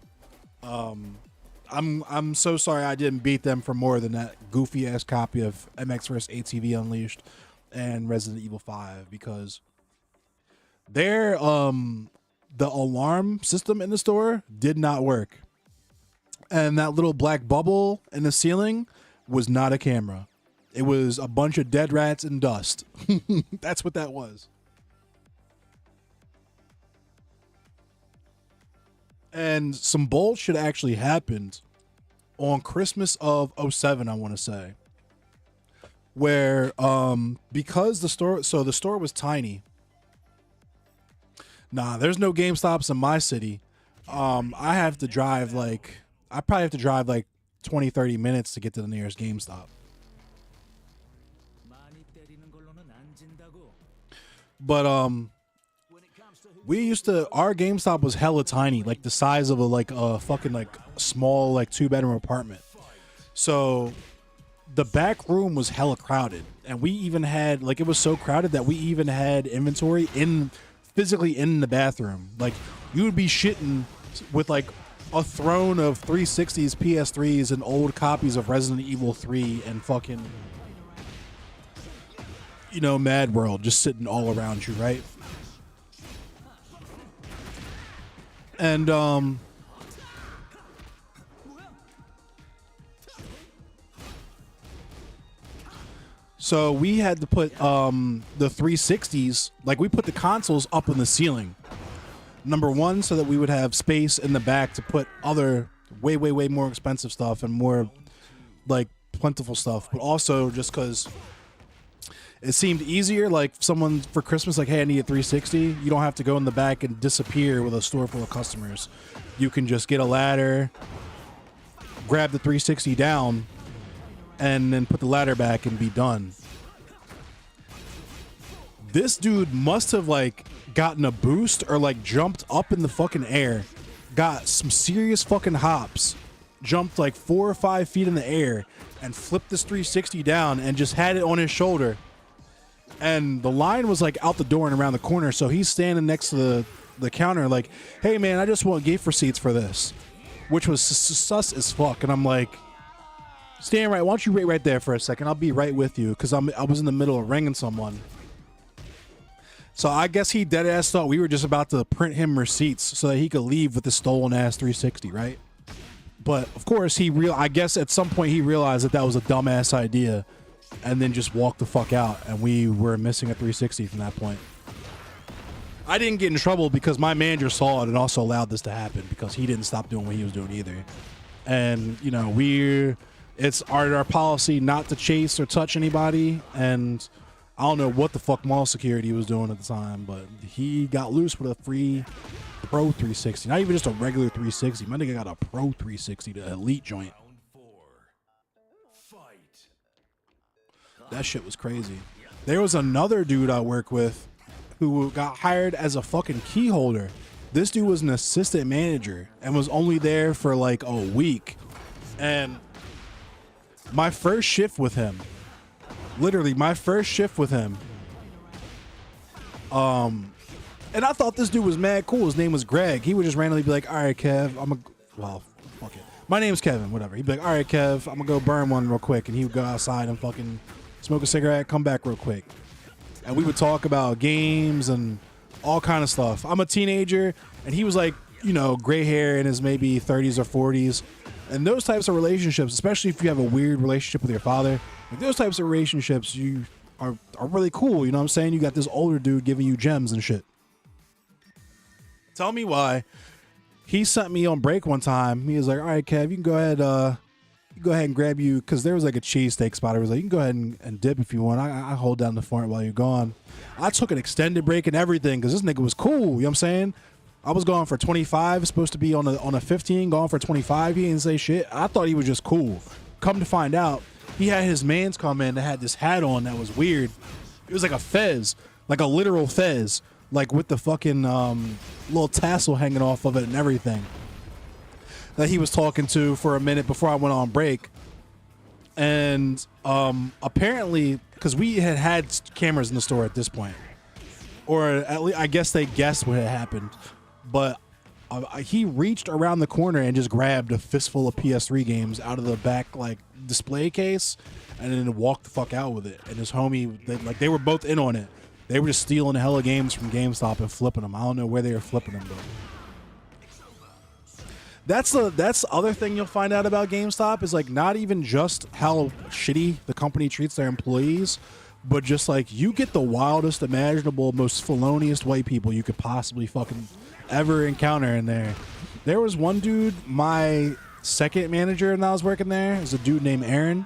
I'm so sorry I didn't beat them for more than that goofy ass copy of MX vs. ATV Unleashed and Resident Evil 5, because their the alarm system in the store did not work. And that little black bubble in the ceiling was not a camera. It was a bunch of dead rats and dust. That's what that was. And some bullshit actually happened on Christmas of 07, I want to say. Where because the store was tiny. Nah, there's no GameStops in my city. I probably have to drive like 20-30 minutes to get to the nearest GameStop. But our GameStop was hella tiny, like the size of a fucking like small like 2-bedroom apartment. So the back room was hella crowded, and we even had it was so crowded that we even had inventory physically in the bathroom. Like you would be shitting with like a throne of 360s, PS3s, and old copies of Resident Evil 3 and fucking, Mad World just sitting all around you, right? And so we had to put the 360s, like we put the consoles up in the ceiling. Number one, so that we would have space in the back to put other way more expensive stuff and more like plentiful stuff, but also just because it seemed easier. Like someone for Christmas, like, hey, I need a 360. You don't have to go in the back and disappear with a store full of customers. You can just get a ladder, grab the 360 down, and then put the ladder back and be done. This dude must have like gotten a boost or like jumped up in the fucking air, got some serious fucking hops, jumped like 4 or 5 feet in the air and flipped this 360 down and just had it on his shoulder. And the line was like out the door and around the corner, so he's standing next to the counter like, hey man, I just want gift receipts for this, which was sus as fuck. And I'm like, stand right, why don't you wait right there for a second, I'll be right with you, because I was in the middle of ringing someone. So I guess he dead ass thought we were just about to print him receipts so that he could leave with the stolen ass 360, right? But of course I guess at some point he realized that was a dumbass idea, and then just walked the fuck out, and we were missing a 360 from that point. I didn't get in trouble because my manager saw it and also allowed this to happen, because he didn't stop doing what he was doing either. And it's our policy not to chase or touch anybody, and I don't know what the fuck mall security was doing at the time, but he got loose with a free Pro 360. Not even just a regular 360. My nigga got a Pro 360, the elite joint. That shit was crazy. There was another dude I work with who got hired as a fucking key holder. This dude was an assistant manager and was only there for like a week. And my first shift with him, literally my first shift with him, and I thought this dude was mad cool. His name was Greg. He would just randomly be like, all right, Kev, fuck it. My name's Kevin, whatever. He'd be like, all right, Kev, I'm gonna go burn one real quick. And he would go outside and fucking smoke a cigarette, come back real quick. And we would talk about games and all kind of stuff. I'm a teenager, and he was like, gray hair in his maybe 30s or 40s. And those types of relationships, especially if you have a weird relationship with your father, like those types of relationships you are really cool. You know what I'm saying? You got this older dude giving you gems and shit. Tell me why. He sent me on break one time. He was like, all right, Kev, you can go ahead and grab you, because there was like a cheesesteak spot. He was like, you can go ahead and dip if you want. I hold down the front while you're gone. I took an extended break and everything because this nigga was cool. You know what I'm saying? I was going for 25, supposed to be on a 15, going for 25. He didn't say shit. I thought he was just cool. Come to find out, he had his mans come in that had this hat on that was weird. It was like a fez. like a literal fez, like with the fucking little tassel hanging off of it and everything. That he was talking to for a minute before I went on break. And apparently, because we had cameras in the store at this point, or at least I guess they guessed what had happened, but he reached around the corner and just grabbed a fistful of PS3 games out of the back like display case, and then walked the fuck out with it. And his homie, they were both in on it. They were just stealing a hella games from GameStop and flipping them. I don't know where they were flipping them, though. That's the other thing you'll find out about GameStop is like not even just how shitty the company treats their employees, but just like you get the wildest imaginable, most felonious white people you could possibly fucking ever encounter in there. There was one dude, my second manager when I was working there, is a dude named Aaron,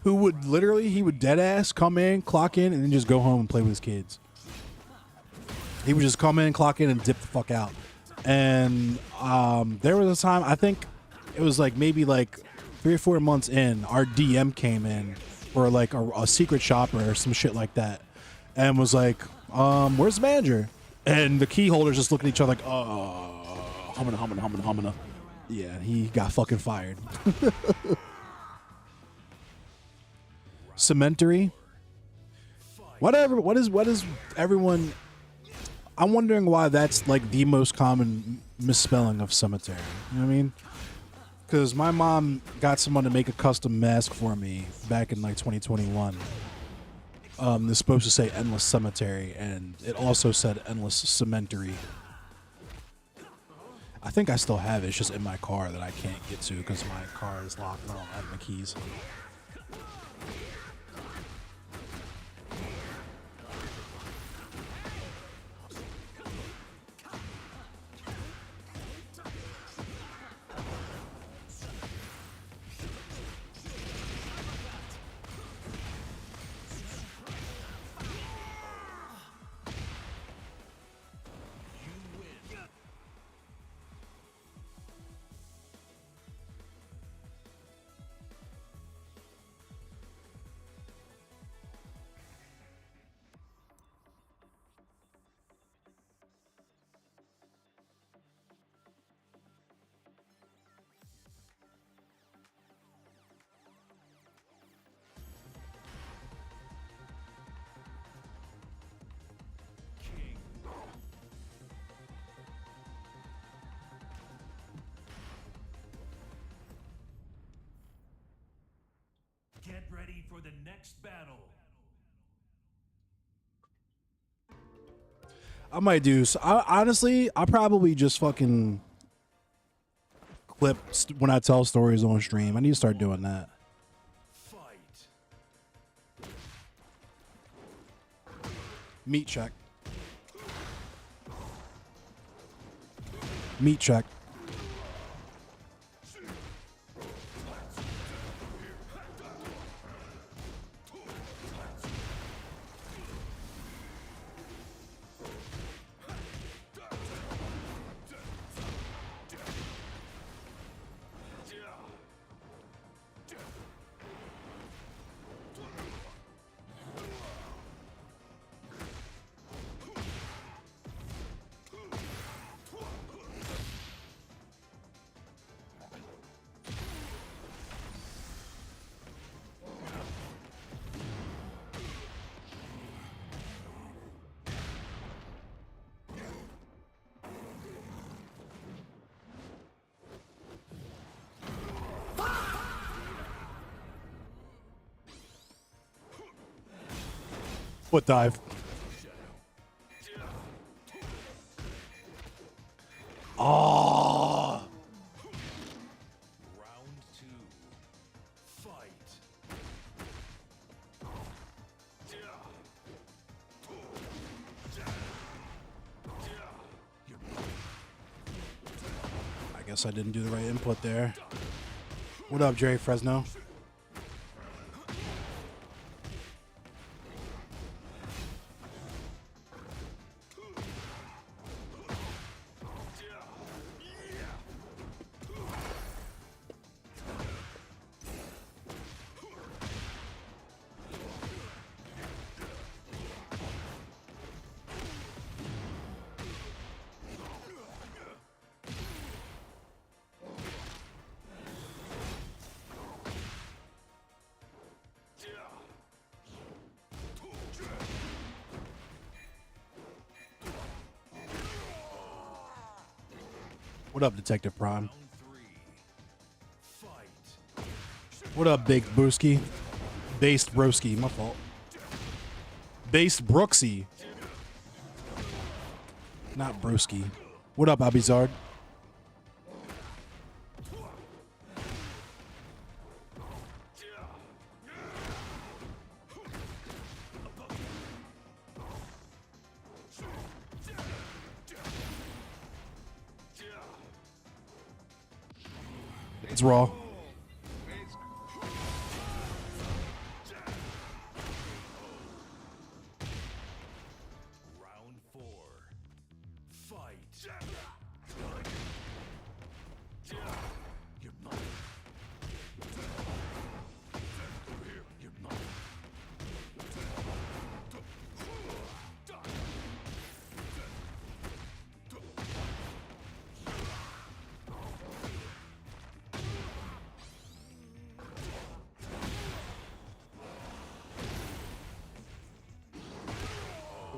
who would literally, he would dead ass come in, clock in, and then just go home and play with his kids. He would just come in, clock in, and dip the fuck out. And there was a time, I think it was like maybe like 3 or 4 months in, our DM came in for like a secret shopper or some shit like that, and was like, where's the manager? And the key holders just looking at each other like, humana. Yeah, he got fucking fired. Cemetery. Whatever. What is everyone? I'm wondering why that's like the most common misspelling of cemetery. You know what I mean? Because my mom got someone to make a custom mask for me back in like 2021. It's supposed to say Endless Cemetery, and it also said Endless Cemetery. I think I still have it. It's just in my car that I can't get to because my car is locked and I don't have my keys. Get ready for the next battle. I might do. So honestly, I'll probably just fucking clip when I tell stories on stream. I need to start doing that. Fight. Meat check. Meat check. Foot dive. Oh. Round 2. Fight. I guess I didn't do the right input there. What up, Jerry Fresno? What up, Detective Prime? Round 3. Fight. What up, Big Brewski? Based Broski, my fault. Based Brooksy. Not Broski. What up, Abizard? It's Raw. Round 4. Fight. You're mine. You're mine.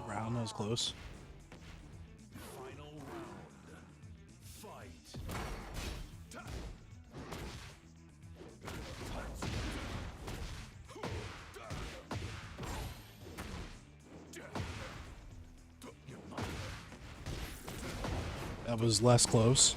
Round, that was close. Final round. Fight. You're mine. That was less close.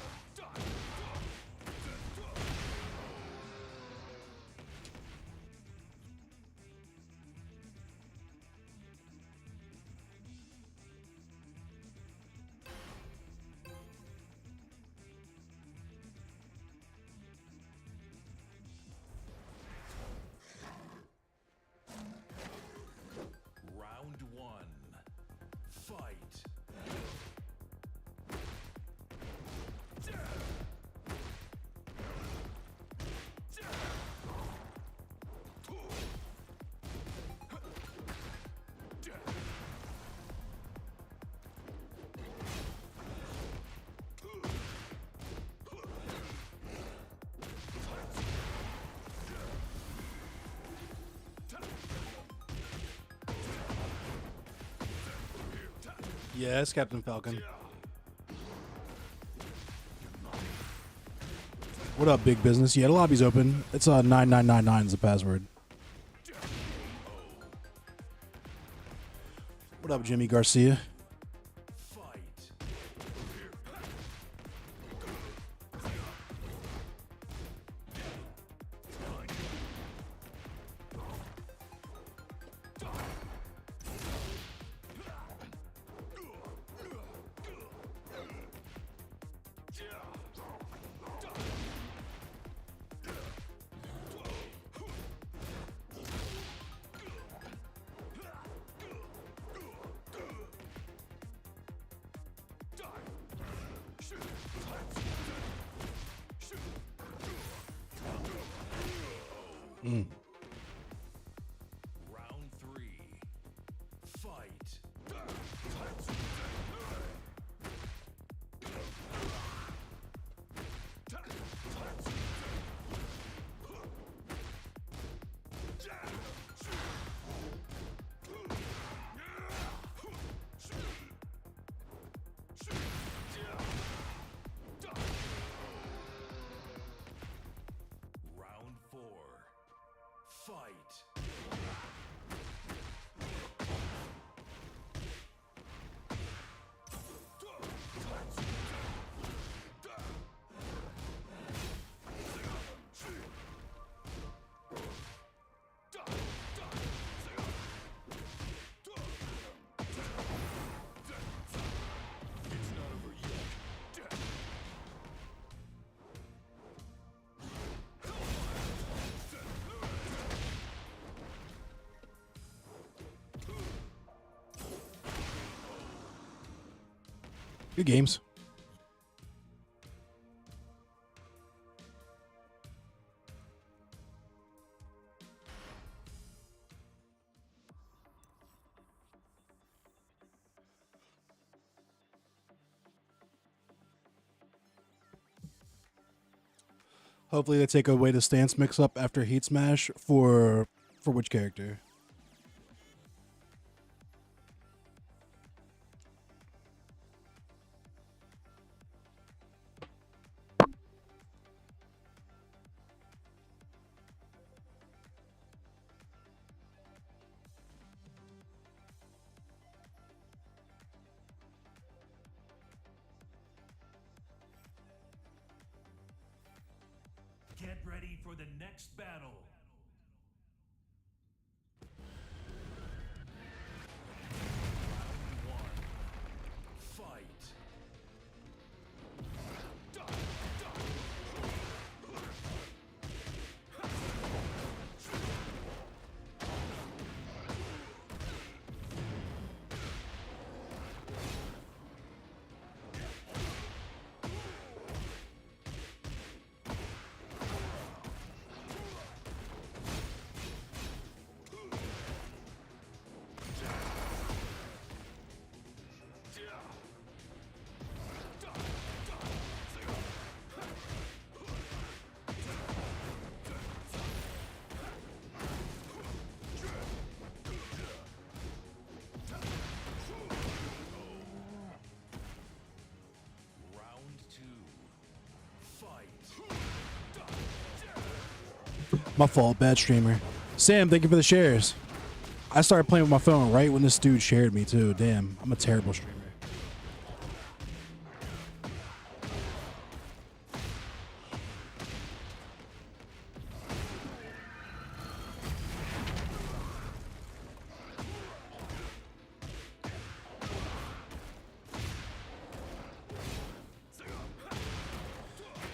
Round 1. Fight. Yes, Captain Falcon. What up, big business? Yeah, the lobby's open. It's 9999 is the password. What up, Jimmy Garcia? Fight. Round 3. Fight. Round 4. Fight. Good games. Hopefully they take away the stance mix-up after Heat Smash for which character? Get ready for the next battle. Round one. Fight. Round two. Fight. My fault, bad streamer. Sam, thank you for the shares. I started playing with my phone right when this dude shared me too. Damn, I'm a terrible streamer.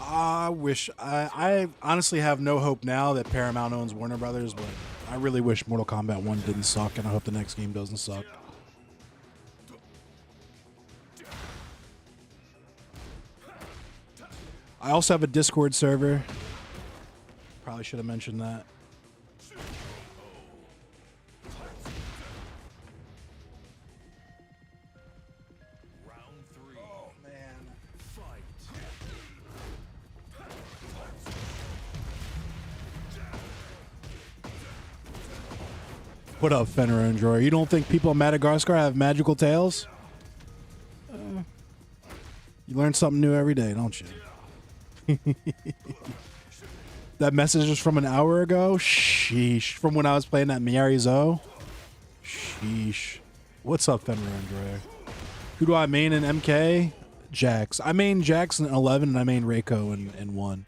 I wish I honestly have no hope now that Paramount owns Warner Brothers, but I really wish Mortal Kombat 1 didn't suck, and I hope the next game doesn't suck. I also have a Discord server. Probably should have mentioned that. Round three. Oh man. Fight. What up, Fenrir and Drawer? You don't think people in Madagascar have magical tails? You learn something new every day, don't you? That message was from an hour ago? Sheesh. From when I was playing that Miari Zo? Sheesh. What's up, Fenrir and Drawer? Who do I main in MK? Jax. I main Jax in 11, and I main Reiko in 1.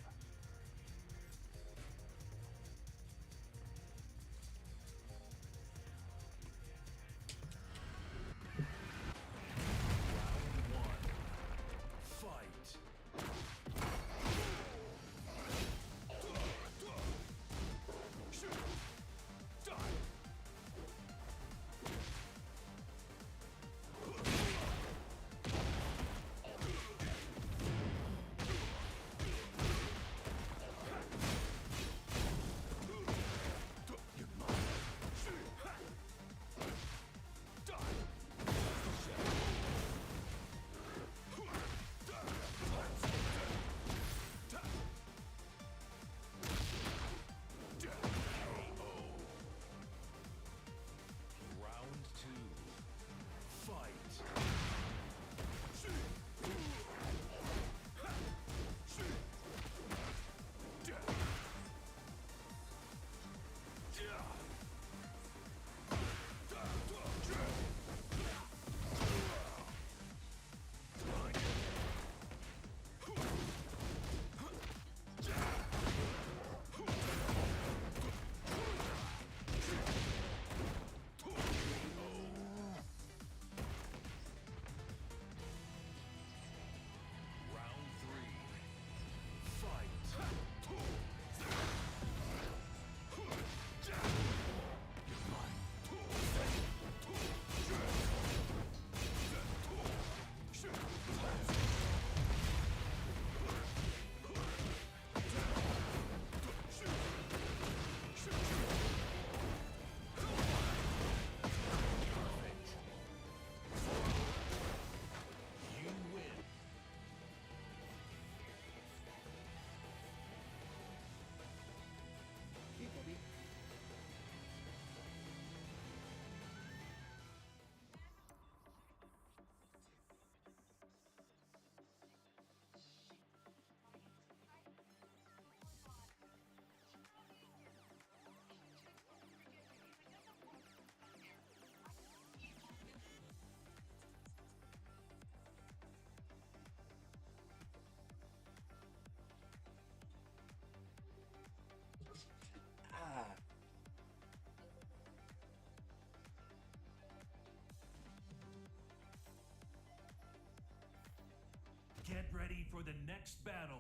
Get ready for the next battle.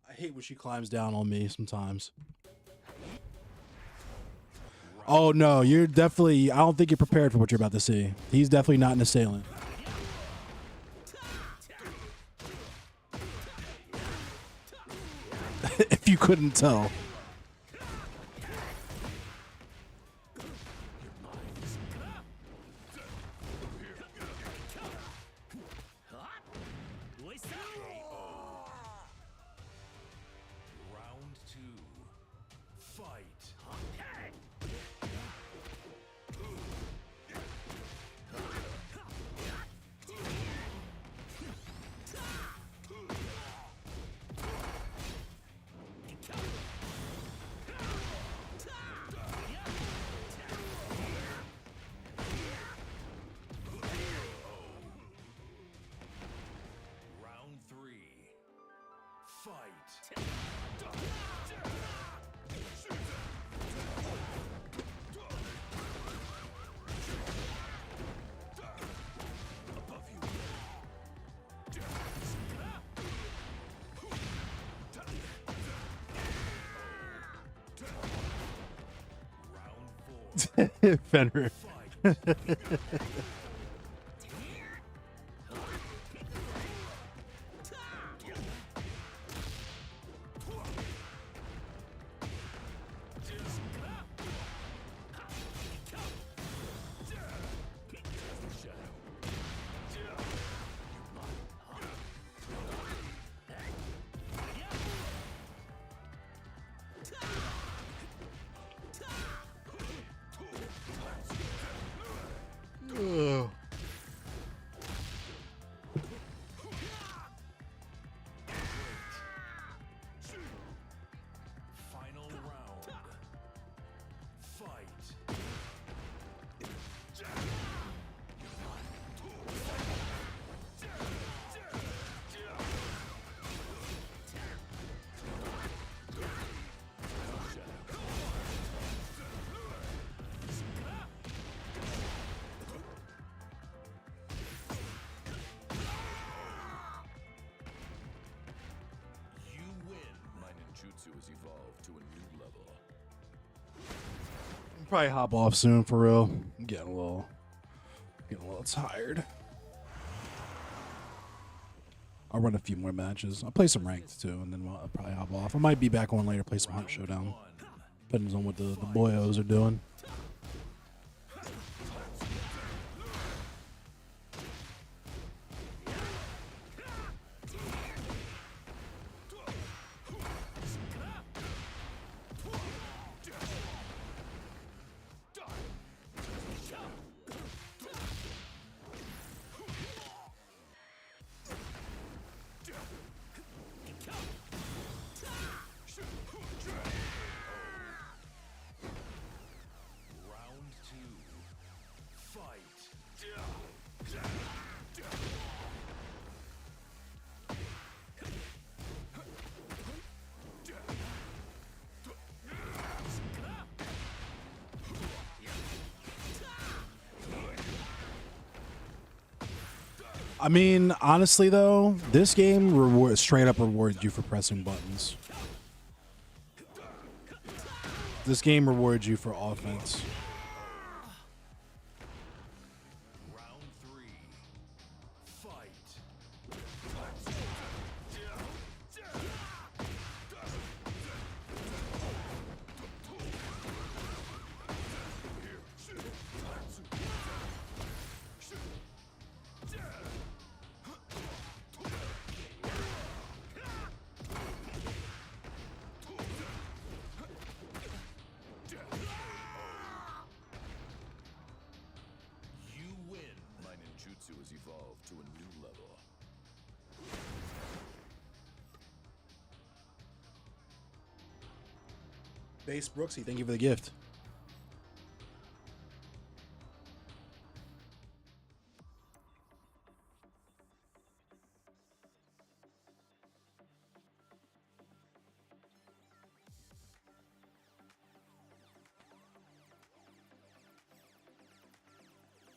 I hate when she climbs down on me sometimes. Oh no, you're definitely. I don't think you're prepared for what you're about to see. He's definitely not an assailant. If you couldn't tell. Round 2. Fight. Round 3. Fight. Above you. Round 4. Fenrir. Fight. Ugh. Final round. Fight. You win. My ninjutsu has evolved to a new level. Probably hop off soon for real. I'm getting a little tired. I'll run a few more matches. I'll play some ranked too, and then I'll probably hop off. I might be back on later, play some Hunt Showdown. Depends on what the boyos are doing. Round 2. Fight. I mean, honestly though, this game straight up rewards you for pressing buttons. This game rewards you for offense. Round 3. Fight. You win. My ninjutsu has evolved to a new level. Base Brooksy, thank you for the gift.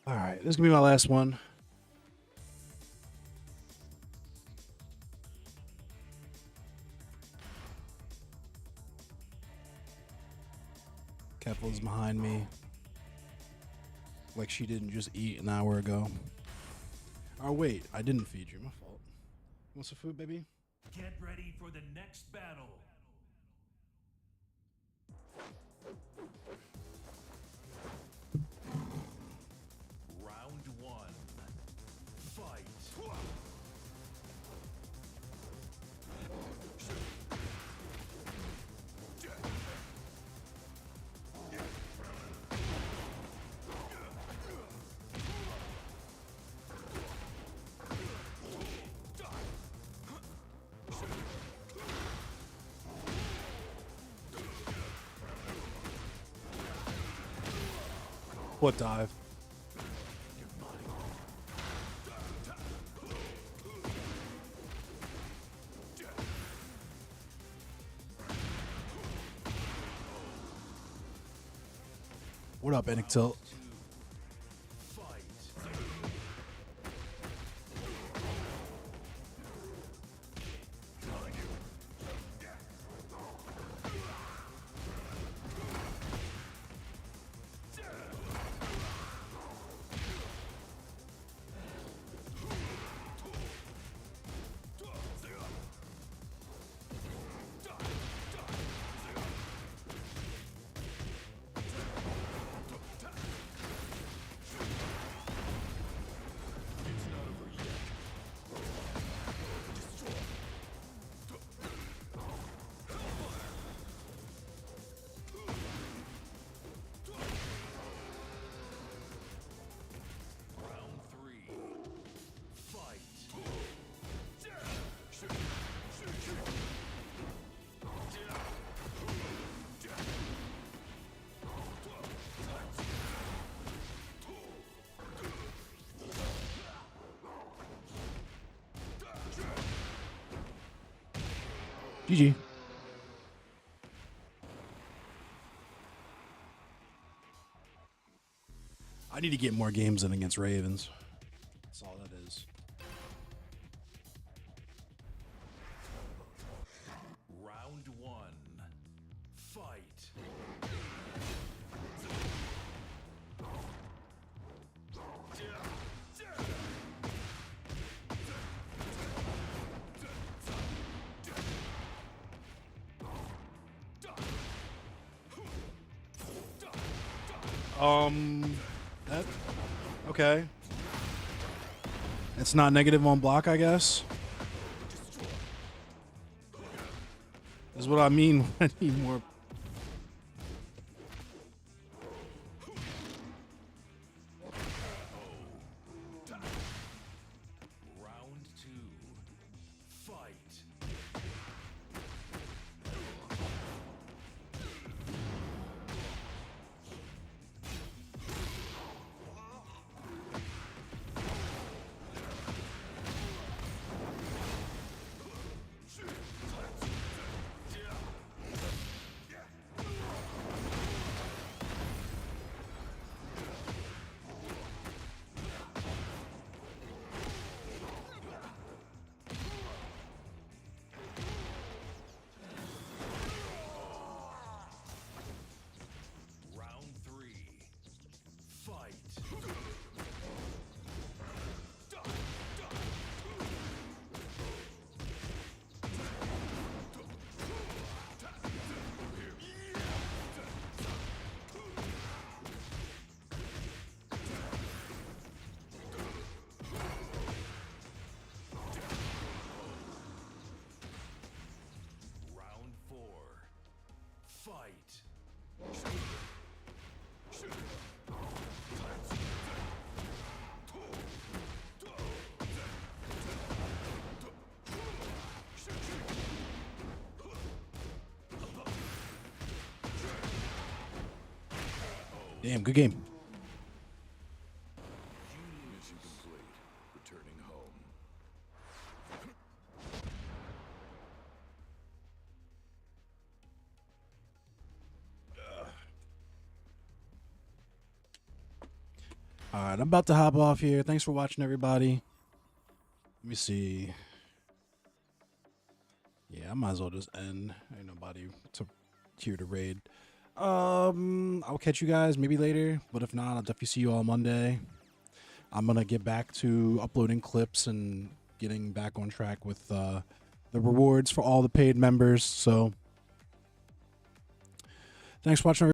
All right, this is gonna be my last one. someone's behind me. Like she didn't just eat an hour ago. Oh, wait. I didn't feed you. My fault. You want some food, baby? Get ready for the next battle. Round one. Fight. What dive? What up, Enic Tilt? GG. I need to get more games in against Ravens. That's all that is. Round one. Fight. That, okay. It's not negative on block, I guess. Is what I mean when I need more. Round two. Fight. Round three. Fight. Round four. Fight. Damn, good game. Mission complete. Returning home. All right, I'm about to hop off here. Thanks for watching, everybody. Let me see. Yeah, I might as well just end. Ain't nobody here to raid. I'll catch you guys maybe later, but if not, I'll definitely see you all Monday. I'm gonna get back to uploading clips and getting back on track with the rewards for all the paid members. So, thanks for watching.